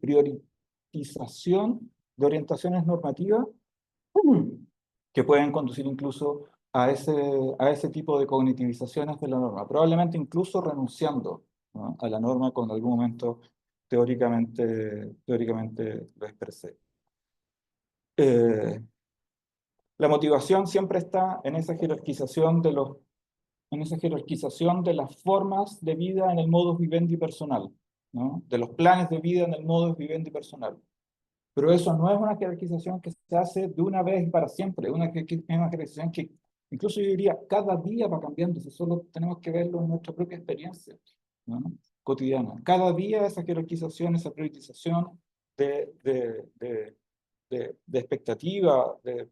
priorización de orientaciones normativas que pueden conducir incluso a ese tipo de cognitivizaciones de la norma, probablemente incluso renunciando, ¿no? A la norma cuando en algún momento teóricamente lo expresé. La motivación siempre está en esa jerarquización de las formas de vida en el modus vivendi personal, ¿no? De los planes de vida en el modus vivendi personal. Pero eso no es una jerarquización que se hace de una vez y para siempre, es una jerarquización que incluso yo diría cada día va cambiando, si solo tenemos que verlo en nuestra propia experiencia, ¿no? Cotidiana. Cada día esa jerarquización, esa priorización de expectativa, de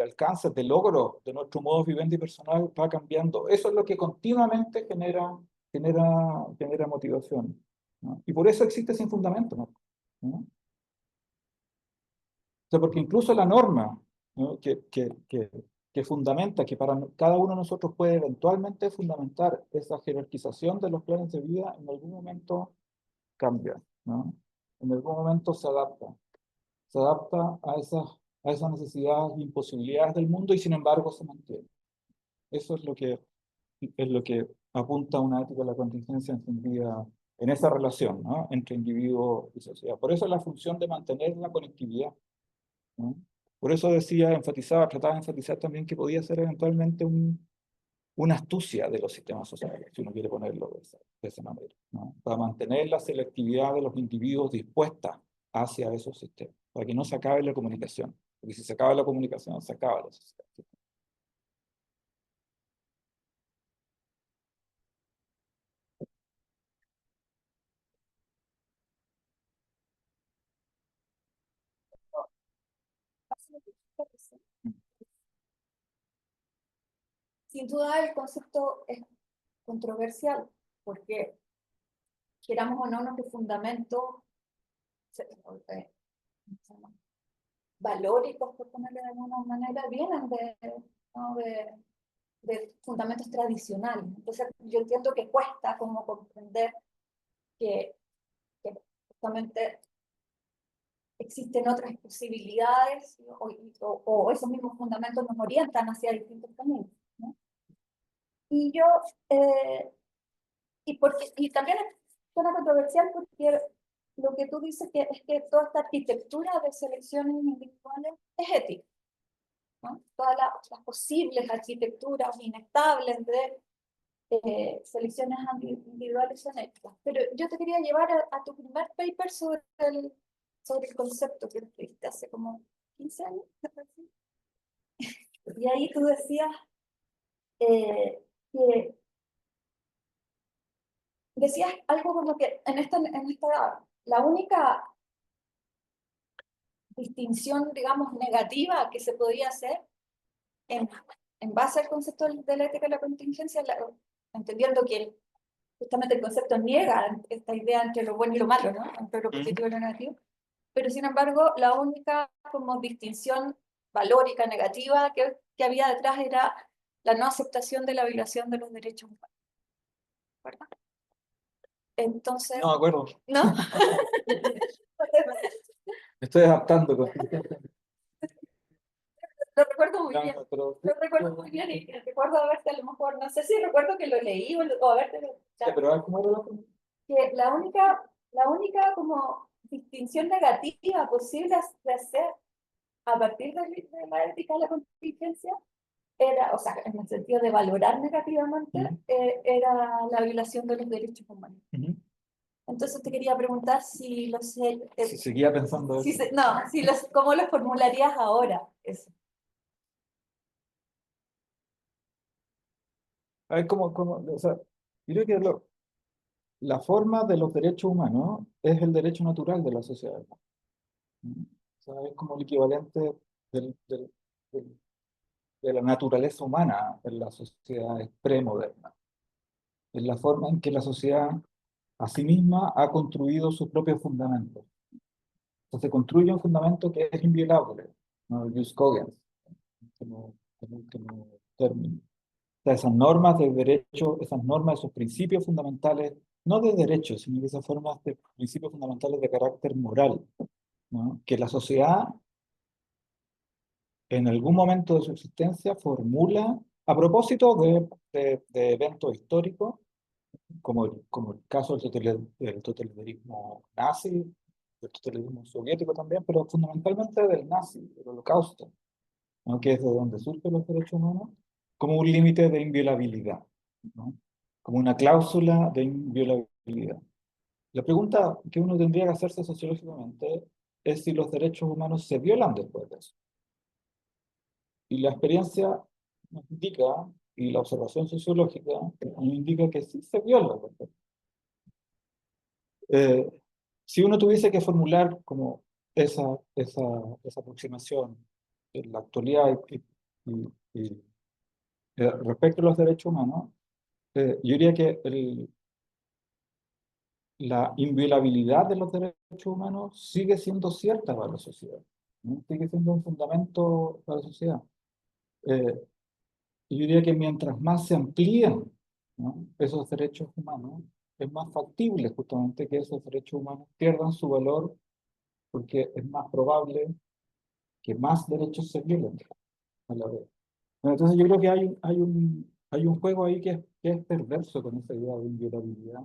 alcance, de logro de nuestro modo vivendi personal va cambiando. Eso es lo que continuamente genera motivación, ¿no? Y por eso existe sin fundamento, ¿no? ¿No? O sea, porque incluso la norma, ¿no? que fundamenta, que para cada uno de nosotros puede eventualmente fundamentar esa jerarquización de los planes de vida, en algún momento cambia, ¿no? en algún momento se adapta a esas necesidades e imposibilidades del mundo y sin embargo se mantiene. Eso es lo que apunta una ética de la contingencia entendida en esa relación, ¿no? Entre individuo y sociedad. Por eso es la función de mantener la conectividad, ¿no? Por eso trataba de enfatizar también que podía ser eventualmente una astucia de los sistemas sociales, si uno quiere ponerlo de esa manera, ¿no? Para mantener la selectividad de los individuos dispuesta hacia esos sistemas, para que no se acabe la comunicación. Porque si se acaba la comunicación, se acaba la sociedad. Sin duda el concepto es controversial, porque queramos o no, nuestros fundamentos valóricos, por ponerlo de alguna manera, vienen ¿no? de fundamentos tradicionales. Entonces yo entiendo que cuesta como comprender que justamente existen otras posibilidades o esos mismos fundamentos nos orientan hacia distintos caminos, ¿no? Y yo, y también es una controversial porque lo que tú dices es que toda esta arquitectura de selecciones individuales es ética, ¿no? Todas las posibles arquitecturas inestables de selecciones individuales son éticas. Pero yo te quería llevar a tu primer paper sobre el concepto que escribiste hace como 15 años. Y ahí tú decías que decías algo como que la única distinción, digamos, negativa que se podía hacer en, en base al concepto de la ética de la contingencia, entendiendo que justamente el concepto niega esta idea entre lo bueno y lo malo, ¿no? Entre lo positivo y lo negativo. Pero sin embargo, la única como distinción valórica negativa que había detrás era la no aceptación de la violación de los derechos humanos, ¿verdad? Entonces, No, de acuerdo. ¿no? Me estoy adaptando. Lo recuerdo muy No, bien. pero, Lo recuerdo muy bien y recuerdo haberte a lo mejor, no sé si recuerdo que lo leí o haberte sí, pero a ver, ¿cómo era la pregunta? que la única como distinción negativa posible de hacer a partir de la ética de la contingencia era, o sea, en el sentido de valorar negativamente, era la violación de los derechos humanos. Entonces te quería preguntar si Si seguía pensando eso. ¿cómo lo formularías ahora? Eso. A ver, o sea, yo creo que la forma de los derechos humanos es el derecho natural de la sociedad. ¿No? O sea, es como el equivalente del- del- del- de la naturaleza humana en las sociedades premodernas. Es la forma en que la sociedad a sí misma ha construido sus propios fundamentos. Entonces se construye un fundamento que es inviolable, ¿no? El jus cogens, como término. O sea, esas normas de derecho, esas normas, esos principios fundamentales, no de derecho, sino que esas formas de principios fundamentales de carácter moral, ¿no? Que la sociedad en algún momento de su existencia formula a propósito de eventos históricos, como el caso del totalitarismo nazi, del totalitarismo soviético también, pero fundamentalmente del nazi, del holocausto, ¿no? Que es de donde surgen los derechos humanos, como un límite de inviolabilidad, ¿no? Como una cláusula de inviolabilidad. La pregunta que uno tendría que hacerse sociológicamente es si los derechos humanos se violan después de eso. Y la experiencia nos indica, y la observación sociológica nos indica que sí se violan. Eh, si uno tuviese que formular como esa, esa, esa aproximación en la actualidad respecto a los derechos humanos, yo diría que la inviolabilidad de los derechos humanos sigue siendo cierta para la sociedad, ¿no? Sigue siendo un fundamento para la sociedad. Yo diría que mientras más se amplían, ¿no? esos derechos humanos, es más factible justamente que esos derechos humanos pierdan su valor porque es más probable que más derechos se violen a la vez. Bueno, entonces yo creo que hay un juego ahí que es perverso con esa idea de inviolabilidad.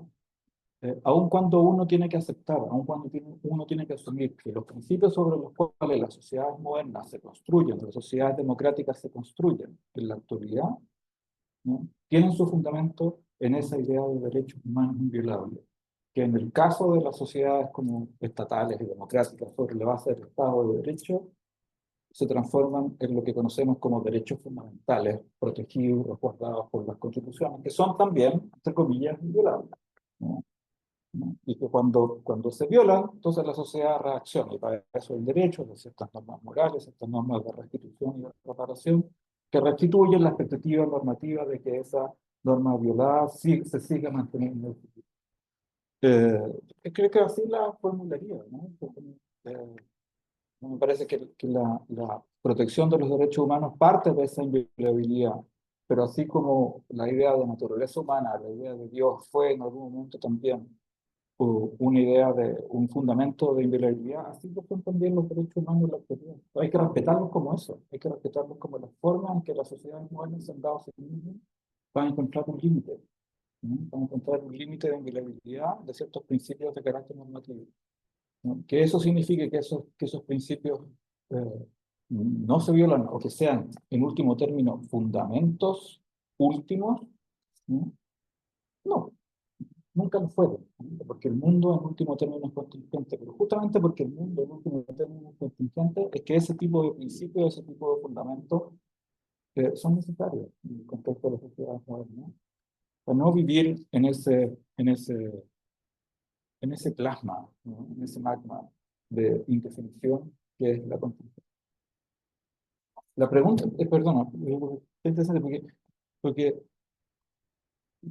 Aun cuando uno tiene que aceptar, aun cuando uno tiene que asumir que los principios sobre los cuales las sociedades modernas se construyen, las sociedades democráticas se construyen en la actualidad, ¿no? Tienen su fundamento en esa idea de derechos humanos inviolables, que en el caso de las sociedades como estatales y democráticas sobre la base del Estado de Derecho, se transforman en lo que conocemos como derechos fundamentales, protegidos, resguardados por las constituciones, que son también, entre comillas, inviolables, ¿no? ¿No? Y que cuando se violan, entonces la sociedad reacciona, y para eso el derecho, de ciertas normas morales, ciertas normas de restitución y de reparación, que restituyen la expectativa normativa de que esa norma violada se siga manteniendo. Creo que así la formularía, ¿no? Eh, Me parece que la protección de los derechos humanos parte de esa inviolabilidad, pero así como la idea de naturaleza humana, la idea de Dios fue en algún momento también una idea de un fundamento de inviolabilidad, así lo son también los derechos humanos en la actualidad. Hay que respetarlos como eso, hay que respetarlos como la forma en que las sociedades modernas se han dado a sí mismas para encontrar un límite, ¿no? Para encontrar un límite de inviolabilidad de ciertos principios de carácter normativo, ¿no? Que eso signifique que esos principios no se violan o que sean, en último término, fundamentos últimos, ¿no? No, nunca lo fueron, ¿no? Porque el mundo en último término es contingente, pero justamente porque el mundo en último término es contingente, es que ese tipo de principios, ese tipo de fundamentos son necesarios en el contexto de la sociedad moderna, ¿no? Para no vivir en ese plasma, ¿no? En ese magma de indefinición que es la contingencia. La pregunta, perdona, es interesante porque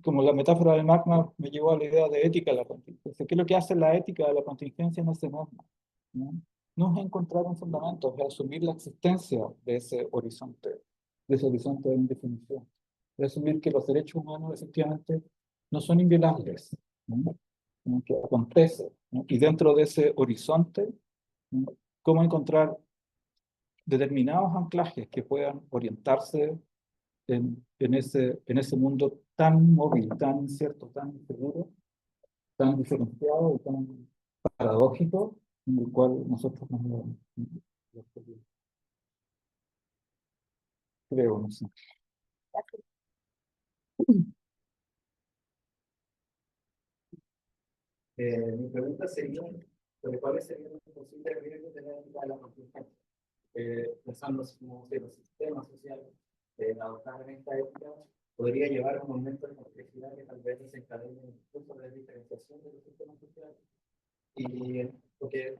como la metáfora del magma me llevó a la idea de ética de la contingencia. ¿Qué es lo que hace la ética de la contingencia en ese magma? ¿No? No es encontrar un fundamento, es asumir la existencia de ese horizonte de indefinición. Es asumir que los derechos humanos efectivamente no son inviolables, ¿no? ¿No? Que acontece, ¿no? Y dentro de ese horizonte, ¿no? ¿Cómo encontrar determinados anclajes que puedan orientarse en ese mundo tan móvil, tan incierto, tan inseguro, tan diferenciado y tan paradójico, en el cual nosotros nos movemos? Creo, no sé. Mi pregunta sería, sobre cuáles serían los posibles riesgos de la ética de la contingencia. Pensando como que los sistemas sociales adoptar esta ética podría llevar a un aumento de complejidad que tal vez desencadene incluso de diferenciación de los sistemas sociales. Y porque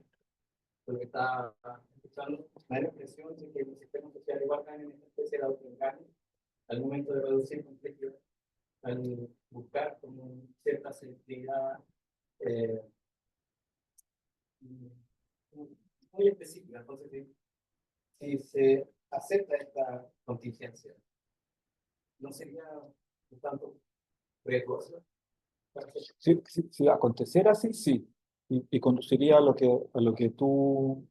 lo que está escuchando, me da la impresión de que los sistemas sociales igual caen en esta especie de autoengaño al momento de reducir complejidad, al buscar como cierta sensibilidad muy específica. Entonces, si se acepta esta contingencia, ¿no sería un tanto riesgoso? Si aconteciera así, sí. Y conduciría a lo que tú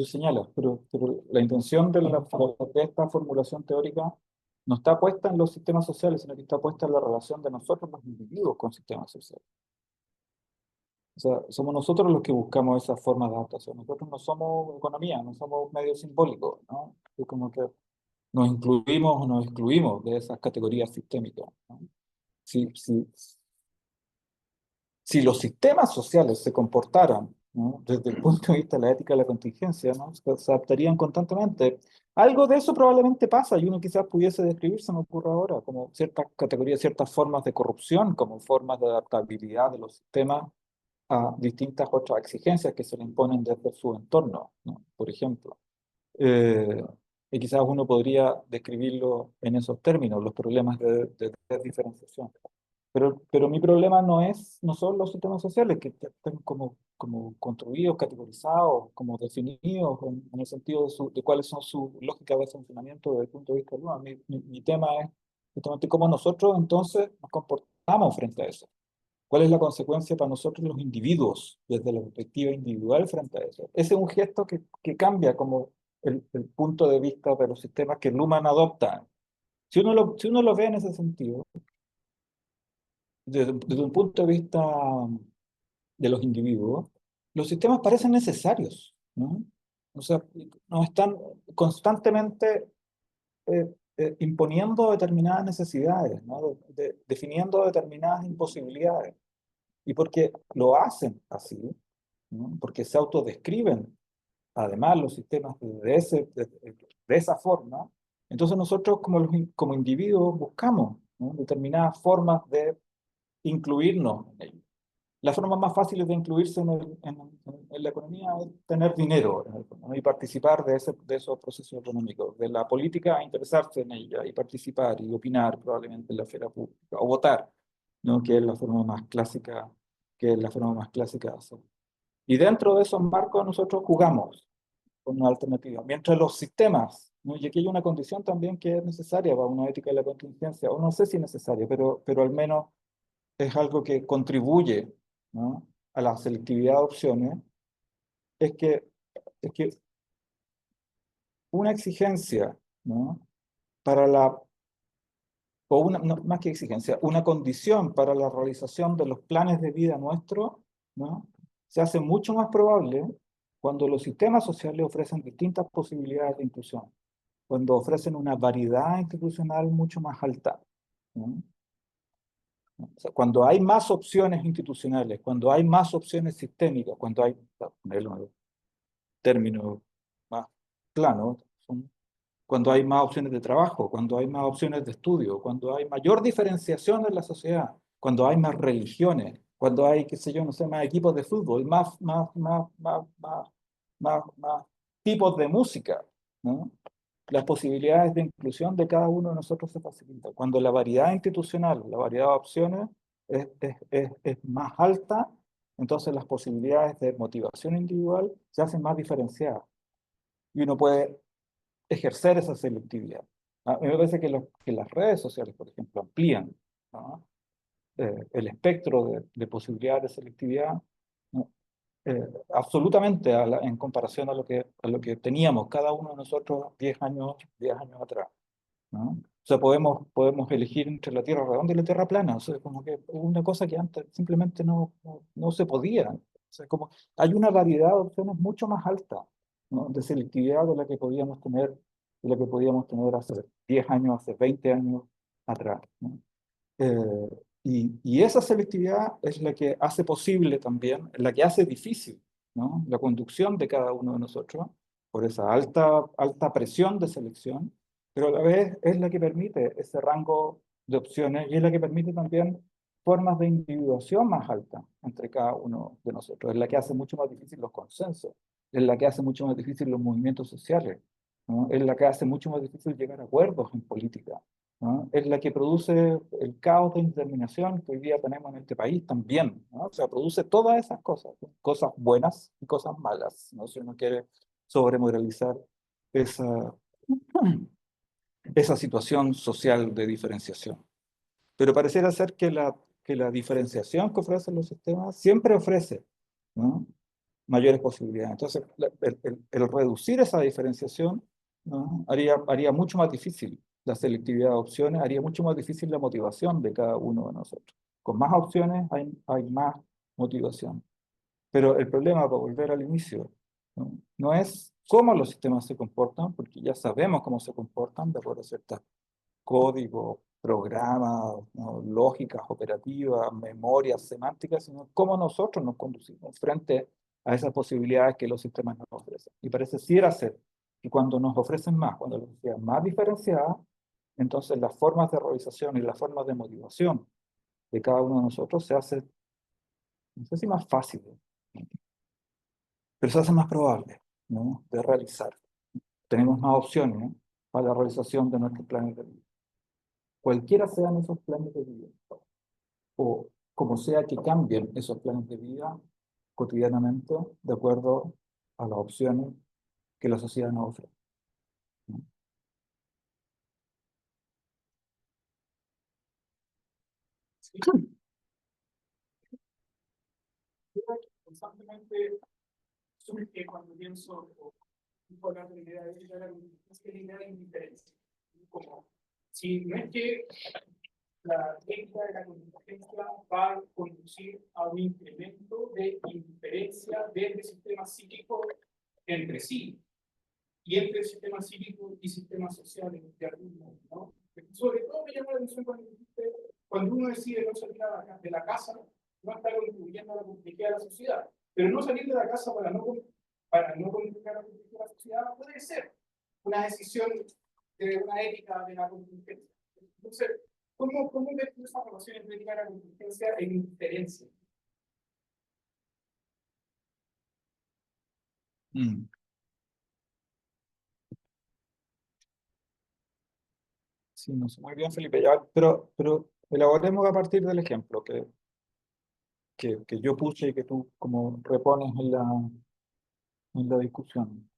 señalas, pero la intención de esta formulación teórica no está puesta en los sistemas sociales, sino que está puesta en la relación de nosotros los individuos con sistemas sociales. O sea, somos nosotros los que buscamos esas formas de adaptación. Nosotros no somos economía, no somos medios simbólicos, ¿no? Es como que nos incluimos o nos excluimos de esas categorías sistémicas, ¿no? Si los sistemas sociales se comportaran, ¿no? Desde el punto de vista de la ética de la contingencia, ¿no? Se adaptarían constantemente. Algo de eso probablemente pasa y uno quizás pudiese describir, se me ocurre ahora, como ciertas categorías, ciertas formas de corrupción, como formas de adaptabilidad de los sistemas a distintas otras exigencias que se le imponen desde su entorno, ¿no? Por ejemplo. Eh, y quizás uno podría describirlo en esos términos, los problemas de diferenciación. Pero mi problema no son los sistemas sociales que están como construidos, categorizados, como definidos en el sentido de cuáles son sus lógicas de funcionamiento desde el punto de vista humano. Mi tema es justamente cómo nosotros entonces nos comportamos frente a eso. ¿Cuál es la consecuencia para nosotros los individuos, desde la perspectiva individual frente a eso? Ese es un gesto que cambia como el punto de vista de los sistemas que Luhmann adopta. Si uno lo ve en ese sentido, desde un punto de vista de los individuos, los sistemas parecen necesarios, ¿no? O sea, nos están constantemente imponiendo determinadas necesidades, ¿no? Definiendo determinadas imposibilidades. Y porque lo hacen así, ¿no? Porque se autodescriben, además, los sistemas de esa forma, entonces nosotros como individuos buscamos, ¿no? Determinadas formas de incluirnos en ello. La forma más fácil de incluirse en la economía es tener dinero en el fondo, ¿no? Y participar de esos procesos económicos, de la política, a interesarse en ella y participar y opinar probablemente en la esfera pública o votar, ¿no? Que es la forma más clásica, que es la forma más clásica de hacerlo. Y dentro de esos marcos nosotros jugamos con una alternativa. Mientras los sistemas, ¿no? Y aquí hay una condición también que es necesaria para una ética de la contingencia, o no sé si es necesaria, pero al menos es algo que contribuye, ¿no? A la selectividad de opciones, es que, es que una exigencia, ¿no? Para la, o una, más que exigencia, una condición para la realización de los planes de vida nuestros, ¿no? Se hace mucho más probable cuando los sistemas sociales ofrecen distintas posibilidades de inclusión, cuando ofrecen una variedad institucional mucho más alta, ¿no? O sea, cuando hay más opciones institucionales, cuando hay más opciones sistémicas, cuando hay, para ponerlo en términos más planos, cuando hay más opciones de trabajo, cuando hay más opciones de estudio, cuando hay mayor diferenciación en la sociedad, cuando hay más religiones, cuando hay, qué sé yo, no sé, más equipos de fútbol, más tipos de música, ¿no? Las posibilidades de inclusión de cada uno de nosotros se facilitan. Cuando la variedad institucional, la variedad de opciones es más alta, entonces las posibilidades de motivación individual se hacen más diferenciadas. Y uno puede ejercer esa selectividad. A mí me parece que las redes sociales, por ejemplo, amplían, ¿no? El espectro de posibilidades de selectividad, ¿no? Absolutamente en comparación a lo que teníamos cada uno de nosotros 10 años atrás, ¿no? O sea, podemos elegir entre la Tierra redonda y la Tierra plana. O sea, como que una cosa que antes simplemente no se podía. O sea, como hay una variedad de opciones mucho más alta, ¿no? De selectividad de la que podíamos tener hace 10 años, hace 20 años atrás, ¿no? Y esa selectividad es la que hace posible también, la que hace difícil, ¿no? La conducción de cada uno de nosotros por esa alta presión de selección, pero a la vez es la que permite ese rango de opciones y es la que permite también formas de individuación más altas entre cada uno de nosotros. Es la que hace mucho más difícil los consensos, es la que hace mucho más difícil los movimientos sociales, ¿no? Es la que hace mucho más difícil llegar a acuerdos en política, ¿no? Es la que produce el caos de indeterminación que hoy día tenemos en este país también, ¿no? O sea, produce todas esas cosas, cosas buenas y cosas malas, ¿no? Si uno quiere sobremoralizar esa, esa situación social de diferenciación. Pero pareciera ser que la diferenciación que ofrecen los sistemas siempre ofrece, ¿no? Mayores posibilidades. Entonces, el reducir esa diferenciación, ¿no? Haría mucho más difícil la selectividad de opciones, haría mucho más difícil la motivación de cada uno de nosotros. Con más opciones hay más motivación. Pero el problema, para volver al inicio, no es cómo los sistemas se comportan, porque ya sabemos cómo se comportan de acuerdo a ciertos códigos, programas, ¿no? Lógicas operativas, memorias semánticas, sino cómo nosotros nos conducimos frente a esas posibilidades que los sistemas nos ofrecen. Y pareciera ser que cuando nos ofrecen más, cuando las sociedades más diferenciadas, entonces las formas de realización y las formas de motivación de cada uno de nosotros se hace, no sé si más fácil, pero se hace más probable, ¿no? De realizar. Tenemos más opciones, ¿no? Para la realización de nuestros planes de vida. Cualquiera sean esos planes de vida, o como sea que cambien esos planes de vida cotidianamente de acuerdo a las opciones que la sociedad nos ofrece, ¿no? constantemente surge cuando pienso por la idea de la idea de indiferencia. Como si no es que la técnica de la contingencia va a conducir a un incremento de indiferencia del sistema psíquico entre sí y entre el sistema psíquico y sistemas sociales de algún modo, ¿no? Sobre todo me llama la atención cuando uno decide no salir de la casa, no está contribuyendo a la complejidad de la sociedad, pero no salir de la casa para no contribuir a la complejidad de la sociedad puede ser una decisión de una ética de la contingencia. Entonces, ¿cómo ves tú esas relaciones de ética de la contingencia en indiferencia? Sí, no sé muy bien, Felipe, ya, pero elaboremos a partir del ejemplo que yo puse y que tú como repones en la discusión.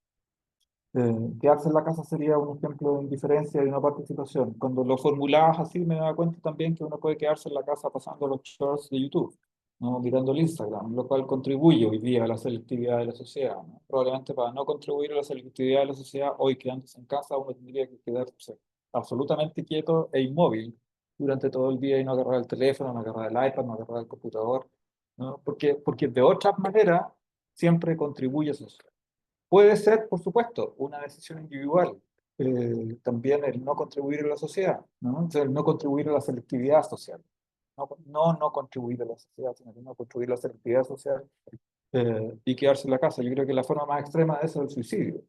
Quedarse en la casa sería un ejemplo de indiferencia y no participación. Cuando lo formulabas así, me daba cuenta también que uno puede quedarse en la casa pasando los shorts de YouTube, ¿no? Mirando el Instagram, lo cual contribuye hoy día a la selectividad de la sociedad, ¿no? Probablemente para no contribuir a la selectividad de la sociedad, hoy quedándose en casa, uno tendría que quedarse absolutamente quieto e inmóvil durante todo el día y no agarrar el teléfono, no agarrar el iPad, no agarrar el computador, ¿no? Porque de otras maneras siempre contribuye a eso. Puede ser, por supuesto, una decisión individual, también el no contribuir a la sociedad, ¿no? O sea, el no contribuir a la selectividad social. No contribuir a la sociedad, sino que no contribuir a la selectividad social y quedarse en la casa. Yo creo que la forma más extrema de eso es el suicidio.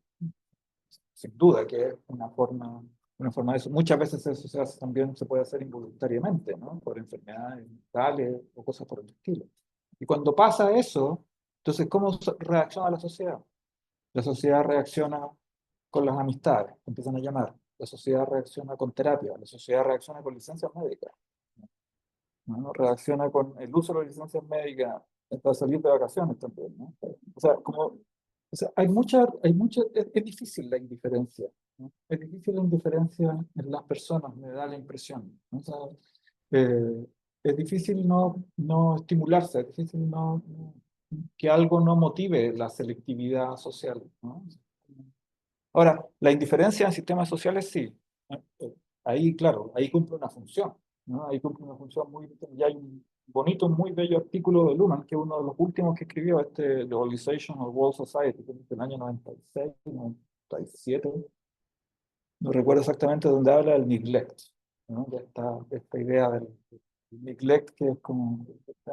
Sin duda que es una forma de eso. Muchas veces eso también se puede hacer involuntariamente, ¿no? Por enfermedades mentales o cosas por el estilo. Y cuando pasa eso, entonces, ¿cómo reacciona la sociedad? La sociedad reacciona con las amistades, empiezan a llamar. La sociedad reacciona con terapia, la sociedad reacciona con licencias médicas, ¿no? Reacciona con el uso de las licencias médicas para salir de vacaciones también, ¿no? O sea, es difícil la indiferencia, ¿no? Es difícil la indiferencia en las personas, me da la impresión, ¿no? O sea, es difícil no estimularse, es difícil que algo no motive la selectividad social, ¿no? Ahora, la indiferencia en sistemas sociales sí. Ahí, claro, ahí cumple una función, ¿no? Ahí cumple una función muy... Y hay un bonito, muy bello artículo de Luhmann, que es uno de los últimos que escribió, The Organization of World Society, que es del año 96, 97. No recuerdo exactamente dónde habla del neglect, ¿no? De esta idea del neglect, que es como...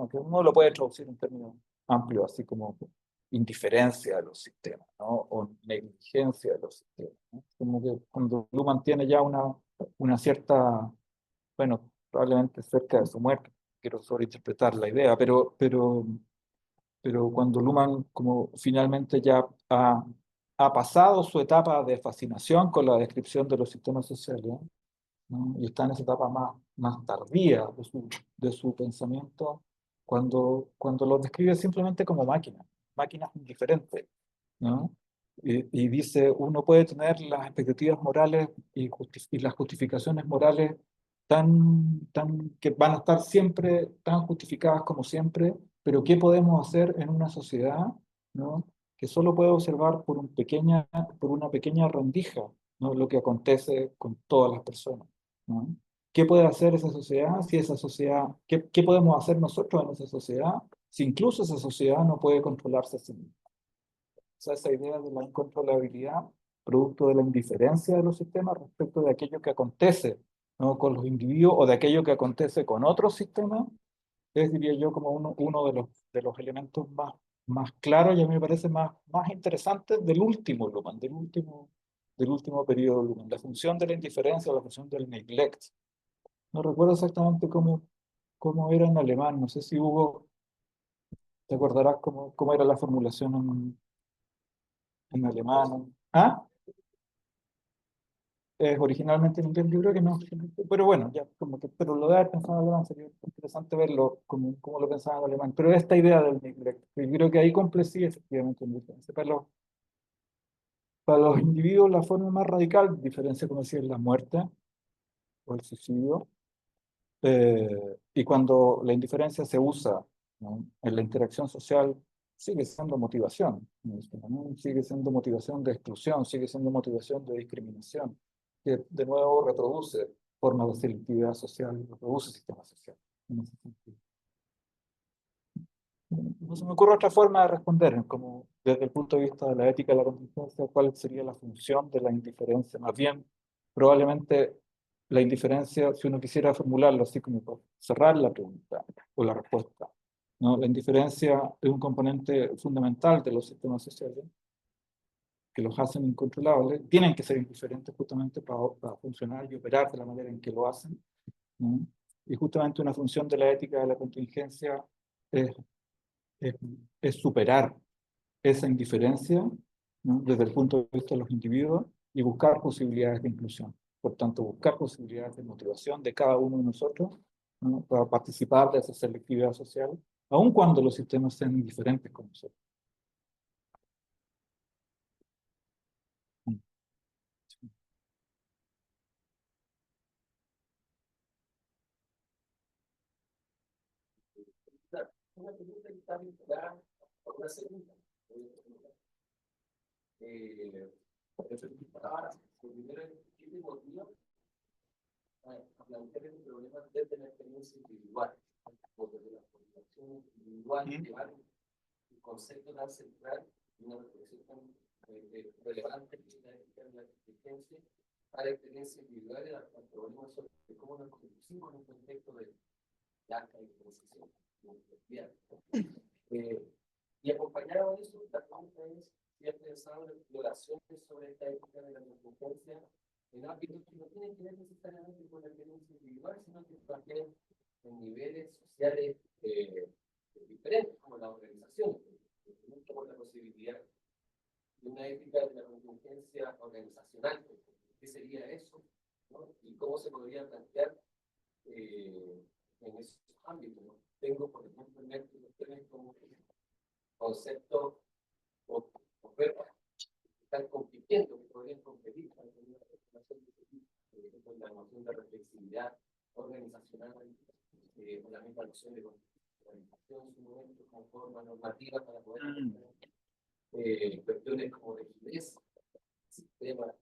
que uno lo puede traducir en términos amplios, así como indiferencia de los sistemas, ¿no? O negligencia de los sistemas, ¿no? Como que cuando Luhmann tiene ya una cierta, bueno, probablemente cerca de su muerte, quiero sobreinterpretar la idea, pero cuando Luhmann como finalmente ya ha pasado su etapa de fascinación con la descripción de los sistemas sociales, ¿no? Y está en esa etapa más tardía de su pensamiento, cuando los describe simplemente como máquinas indiferentes, ¿no? Y dice, uno puede tener las expectativas morales y las justificaciones morales que van a estar siempre tan justificadas como siempre, pero ¿qué podemos hacer en una sociedad, ¿no? Que solo puede observar por una pequeña rendija, ¿no? Lo que acontece con todas las personas, ¿no? ¿Qué puede hacer esa sociedad si esa sociedad, qué podemos hacer nosotros en esa sociedad si incluso esa sociedad no puede controlarse a sí misma? O sea, esa idea de la incontrolabilidad, producto de la indiferencia de los sistemas respecto de aquello que acontece, ¿no? Con los individuos o de aquello que acontece con otros sistemas, es, diría yo, como uno de los elementos más claros y a mí me parece más interesantes del último Luhmann, del último periodo de Luhmann, la función de la indiferencia, la función del neglect. No recuerdo exactamente cómo era en alemán, no sé si Hugo, te acordarás cómo era la formulación en alemán. ¿Ah? Es originalmente en inglés, yo creo que no, pero bueno, ya, pero lo de haber pensado en alemán sería interesante verlo como lo pensaba en alemán, pero esta idea del neglect, yo creo que ahí cumple sí efectivamente una diferencia. Para los individuos la forma más radical, diferencia como decía, es la muerte o el suicidio, y cuando la indiferencia se usa, ¿no? En la interacción social sigue siendo motivación, ¿no? Sigue siendo motivación de exclusión, sigue siendo motivación de discriminación, que de nuevo reproduce formas de selectividad social, reproduce sistemas sociales. En ese sentido. No se me ocurre otra forma de responder, como desde el punto de vista de la ética de la contingencia, cuál sería la función de la indiferencia. Más bien, probablemente la indiferencia, si uno quisiera formularlo así como por cerrar la pregunta o la respuesta, ¿no? La indiferencia es un componente fundamental de los sistemas sociales que los hacen incontrolables. Tienen que ser indiferentes justamente para funcionar y operar de la manera en que lo hacen, ¿no? Y justamente una función de la ética de la contingencia es es, es superar esa indiferencia, ¿no? Desde el punto de vista de los individuos y buscar posibilidades de inclusión. Por tanto, buscar posibilidades de motivación de cada uno de nosotros, ¿no? Para participar de esa selectividad social, aun cuando los sistemas sean indiferentes con nosotros. Una pregunta que está vinculada a una segunda. Primero, ¿qué te motiva a plantear el problema desde la experiencia individual? O desde la formulación individual, llevar un concepto tan central y una reflexión tan relevante que es la ética de la inteligencia a la experiencia individual y al problema sobre cómo nos conducimos en un contexto de alta diferenciación. Y acompañado de eso, la pregunta es si has pensado en exploraciones sobre esta ética de la contingencia en ámbitos que no tienen que ver necesariamente con la experiencia individual, sino que también en niveles sociales diferentes, como la organización. Tenemos la posibilidad de una ética de la contingencia organizacional. ¿Qué sería eso? ¿No? ¿Y cómo se podría plantear en esos ámbitos? ¿No? Tengo, por ejemplo, en mente ustedes como conceptos o verbos que están compitiendo, que podrían competir para tener una relación de este tipo. Por ejemplo, la noción de reflexividad organizacional, o la misma noción de organización en su momento como forma normativa para poder cuestiones como rigidez, sistemas.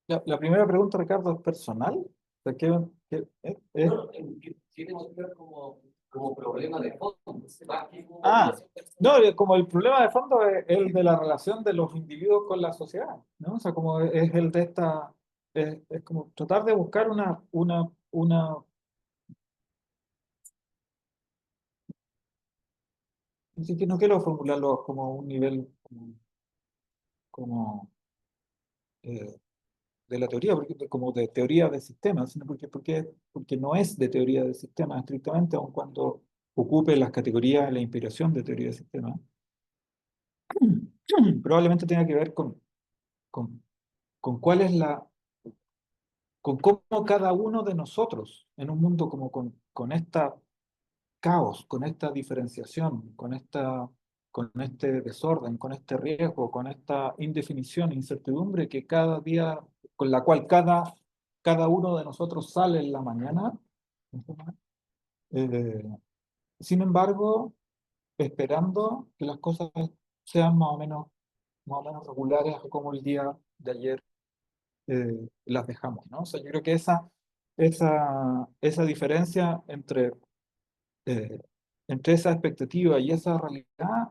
La primera pregunta, Ricardo, es personal. O sea, Tiene que ver como problema de fondo. No, como el problema de fondo es el de la relación de los individuos con la sociedad, ¿no? O sea, como es el de esta, es como tratar de buscar así que no quiero formularlo como un nivel como, eh, de la teoría, como de teoría de sistemas, sino porque no es de teoría de sistemas estrictamente, aun cuando ocupe las categorías de la inspiración de teoría de sistemas. Probablemente tenga que ver con cuál es con cómo cada uno de nosotros, en un mundo como con esta caos, con esta diferenciación, con este desorden, con este riesgo, con esta indefinición, incertidumbre que cada día, con la cual cada uno de nosotros sale en la mañana, eh, sin embargo, esperando que las cosas sean más o menos regulares como el día de ayer las dejamos, ¿no? O sea, yo creo que esa diferencia eh, entre esa expectativa y esa realidad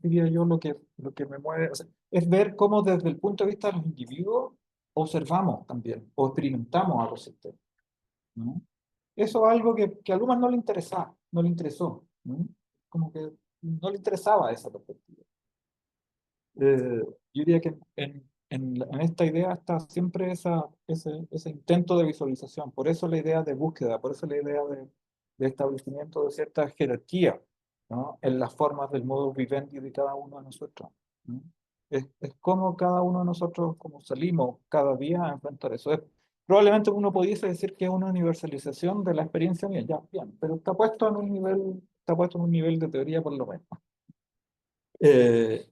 diría yo, lo que me mueve, o sea, es ver cómo desde el punto de vista de los individuos observamos también o experimentamos a los sistemas, ¿no? Eso es algo que a Luhmann no le interesaba, no le interesó, ¿no? Como que no le interesaba esa perspectiva. Yo diría que en esta idea está siempre ese intento de visualización, por eso la idea de búsqueda, por eso la idea de establecimiento de cierta jerarquía, ¿no? En las formas del modus vivendi de cada uno de nosotros, ¿no? Es como cada uno de nosotros, como salimos cada día a enfrentar eso. Probablemente uno pudiese decir que es una universalización de la experiencia mía, ya, bien, pero está puesto en un nivel de teoría por lo menos. Eh,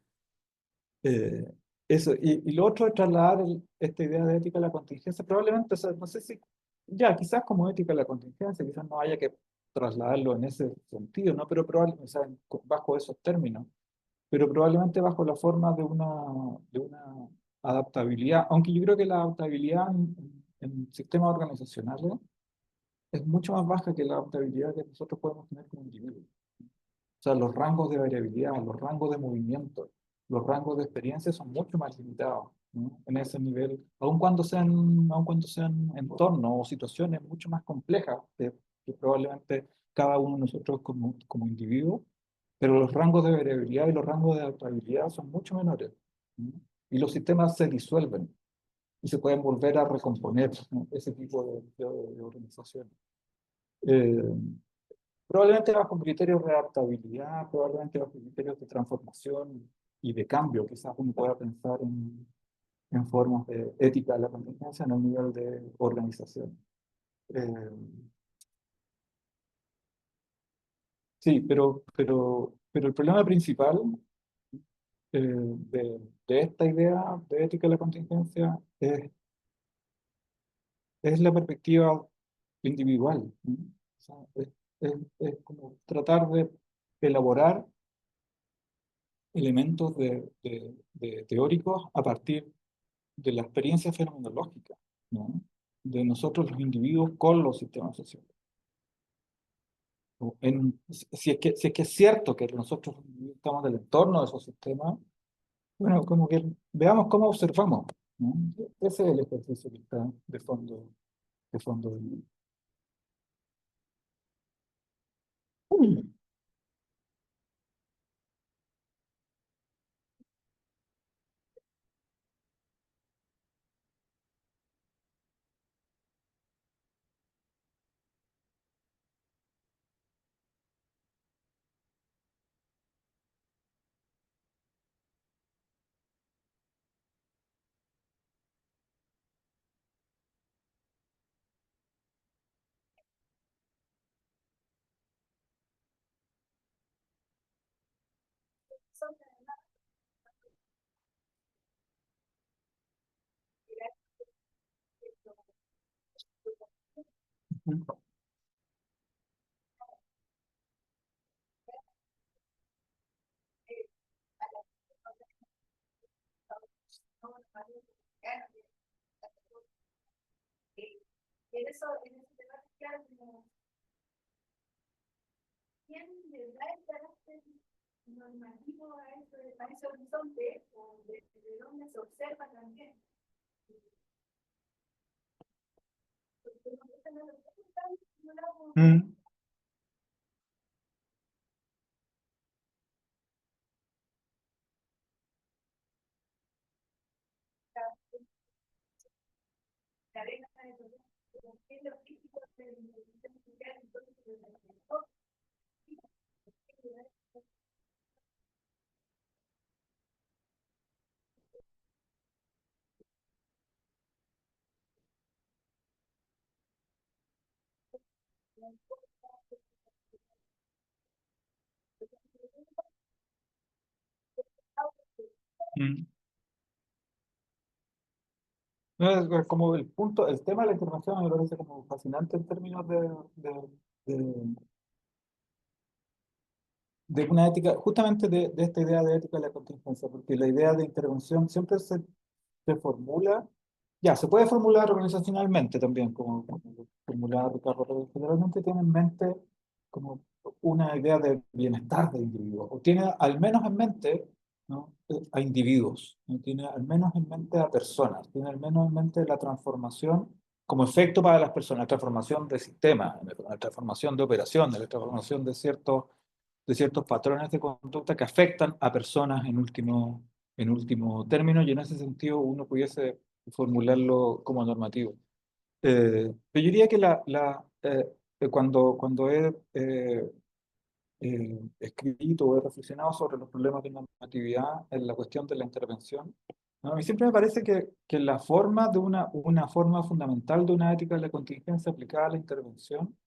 eh, Eso, y lo otro es trasladar esta idea de ética a la contingencia, probablemente, o sea, no sé si, ya, quizás como ética a la contingencia, quizás no haya que trasladarlo en ese sentido, ¿no? Pero probablemente, o sea, bajo esos términos, pero probablemente bajo la forma de una adaptabilidad, aunque yo creo que la adaptabilidad en sistemas organizacionales es mucho más baja que la adaptabilidad que nosotros podemos tener como individuos. O sea, los rangos de variabilidad, los rangos de movimiento, los rangos de experiencia son mucho más limitados, ¿no? En ese nivel, aun cuando sean entornos o situaciones mucho más complejas que probablemente cada uno de nosotros como individuo, pero los rangos de variabilidad y los rangos de adaptabilidad son mucho menores, ¿no? Y los sistemas se disuelven y se pueden volver a recomponer, ¿no? Ese tipo de organizaciones. Eh, Probablemente bajo criterios de adaptabilidad, probablemente bajo criterios de transformación y de cambio, quizás uno pueda pensar en formas de ética de la contingencia en el nivel de organización. Eh, sí, pero el problema principal de esta idea de ética de la contingencia es la perspectiva individual, ¿no? O sea, es como tratar de elaborar elementos teóricos a partir de la experiencia fenomenológica, ¿no? De nosotros los individuos con los sistemas sociales. Si es que es cierto que nosotros estamos del entorno de esos sistemas, bueno, como que veamos cómo observamos, ¿no? Ese es el ejercicio que está de fondo del libro. Ujú. En ese tema, claro, como quién le da el carácter normativo a ese horizonte, o de dónde se observa también. Porque nosotros no lo estamos viendo, Mm. la arena de los críticos de la inteligencia artificial, entonces, Mm. No, es como el punto, el tema de la intervención me parece como fascinante en términos de, de una ética, justamente de esta idea de ética de la contingencia, porque la idea de intervención siempre se formula, ya, se puede formular organizacionalmente también, como lo formulaba Ricardo, pero generalmente tiene en mente como una idea de bienestar del individuo, o tiene al menos en mente, ¿no? A individuos, ¿no? Tiene al menos en mente a personas, tiene al menos en mente la transformación como efecto para las personas, la transformación de sistemas, la transformación de operaciones, la transformación de ciertos patrones de conducta que afectan a personas en último término, y en ese sentido uno pudiese formularlo como normativo. Pero yo diría que cuando he escrito o he reflexionado sobre los problemas de normatividad en la cuestión de la intervención, ¿no? A mí siempre me parece que la forma de una forma fundamental de una ética de la contingencia aplicada a la intervención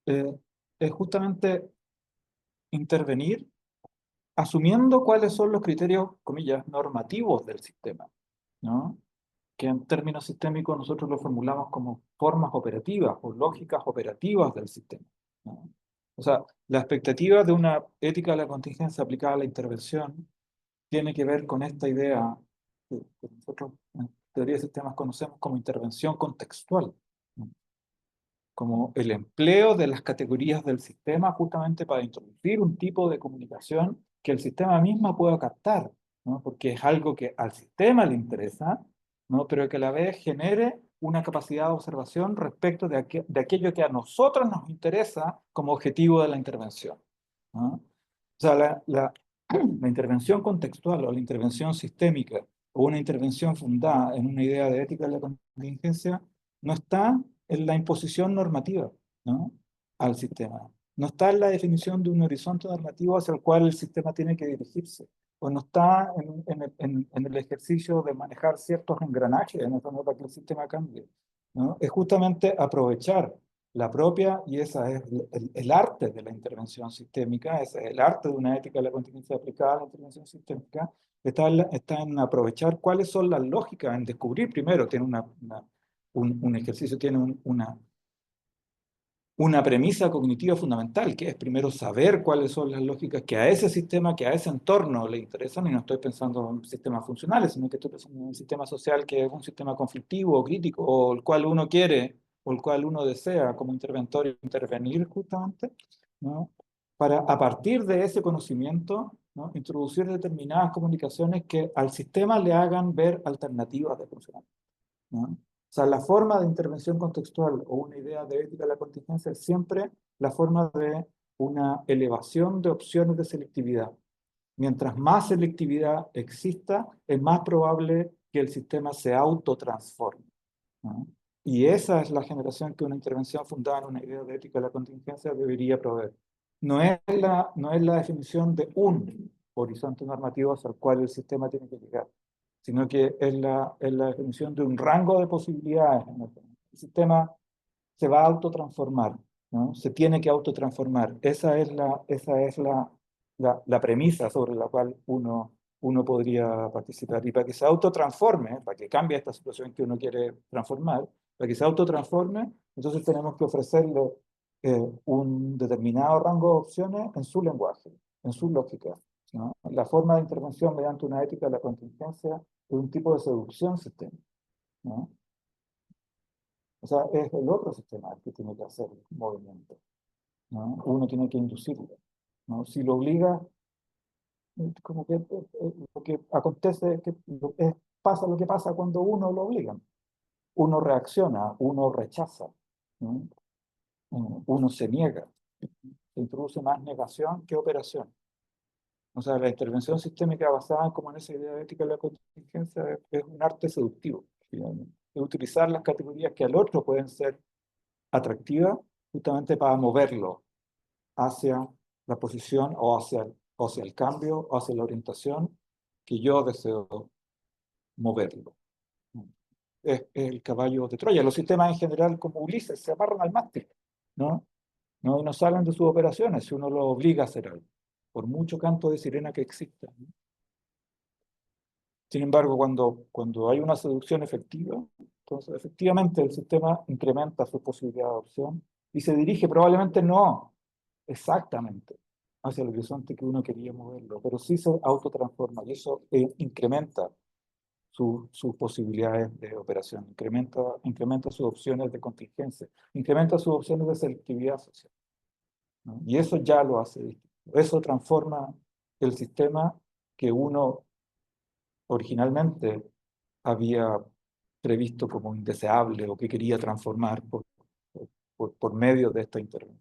eh, es justamente intervenir asumiendo cuáles son los criterios, comillas, normativos del sistema, ¿no? Que en términos sistémicos nosotros lo formulamos como formas operativas o lógicas operativas del sistema, ¿no? O sea, la expectativa de una ética de la contingencia aplicada a la intervención tiene que ver con esta idea que nosotros en teoría de sistemas conocemos como intervención contextual, ¿no? Como el empleo de las categorías del sistema justamente para introducir un tipo de comunicación que el sistema mismo pueda captar, ¿no? Porque es algo que al sistema le interesa, ¿no? Pero que a la vez genere una capacidad de observación respecto de aquello que a nosotros nos interesa como objetivo de la intervención, ¿no? O sea, la intervención contextual o la intervención sistémica o una intervención fundada en una idea de ética de la contingencia no está en la imposición normativa, ¿no? Al sistema. No está en la definición de un horizonte normativo hacia el cual el sistema tiene que dirigirse. O no está en el ejercicio de manejar ciertos engranajes en esta para que el sistema cambie, ¿no? Es justamente aprovechar la propia, y esa es el arte de la intervención sistémica, ese es el arte de una ética de la contingencia aplicada a la intervención sistémica, está en aprovechar cuáles son las lógicas, en descubrir primero, tiene un ejercicio, tiene una premisa cognitiva fundamental, que es primero saber cuáles son las lógicas que a ese sistema, que a ese entorno le interesan, y no estoy pensando en sistemas funcionales, sino que estoy pensando en un sistema social que es un sistema conflictivo o crítico, o el cual uno quiere, o el cual uno desea como interventor intervenir justamente, ¿no? Para a partir de ese conocimiento, ¿no? Introducir determinadas comunicaciones que al sistema le hagan ver alternativas de funcionamiento, ¿no? O sea, la forma de intervención contextual o una idea de ética de la contingencia es siempre la forma de una elevación de opciones de selectividad. Mientras más selectividad exista, es más probable que el sistema se autotransforme, ¿no? Y esa es la generación que una intervención fundada en una idea de ética de la contingencia debería proveer. No es la definición de un horizonte normativo hacia el cual el sistema tiene que llegar, sino que es la definición de un rango de posibilidades. El sistema se va a autotransformar, ¿no? Se tiene que autotransformar. Esa es la premisa sobre la cual uno podría participar. Y para que se autotransforme, para que cambie esta situación que uno quiere transformar, para que se autotransforme, entonces tenemos que ofrecerle un determinado rango de opciones en su lenguaje, en su lógica, ¿no? La forma de intervención mediante una ética de la contingencia es un tipo de seducción sistémica, ¿no? O sea, es el otro sistema el que tiene que hacer el movimiento, ¿no? Uno tiene que inducirlo, ¿no? Si lo obliga, como que lo que acontece, pasa lo que pasa cuando uno lo obliga. Uno reacciona, uno rechaza, ¿no? Uno se niega, se introduce más negación que operación. O sea, la intervención sistémica basada como en esa idea de ética de la contingencia es un arte seductivo, finalmente. Es utilizar las categorías que al otro pueden ser atractivas justamente para moverlo hacia la posición o hacia el cambio o hacia la orientación que yo deseo moverlo. Es el caballo de Troya. Los sistemas en general, como Ulises, se amarran al mástil, ¿no? No salen de sus operaciones si uno lo obliga a hacer algo, por mucho canto de sirena que exista, ¿no? Sin embargo, cuando hay una seducción efectiva, entonces efectivamente el sistema incrementa su posibilidad de opción y se dirige probablemente no exactamente hacia el horizonte que uno quería moverlo, pero sí se autotransforma y eso incrementa sus posibilidades de operación, incrementa sus opciones de contingencia, incrementa sus opciones de selectividad social, ¿no? Y eso ya lo hace distinto. Eso transforma el sistema que uno originalmente había previsto como indeseable o que quería transformar por medio de esta intervención.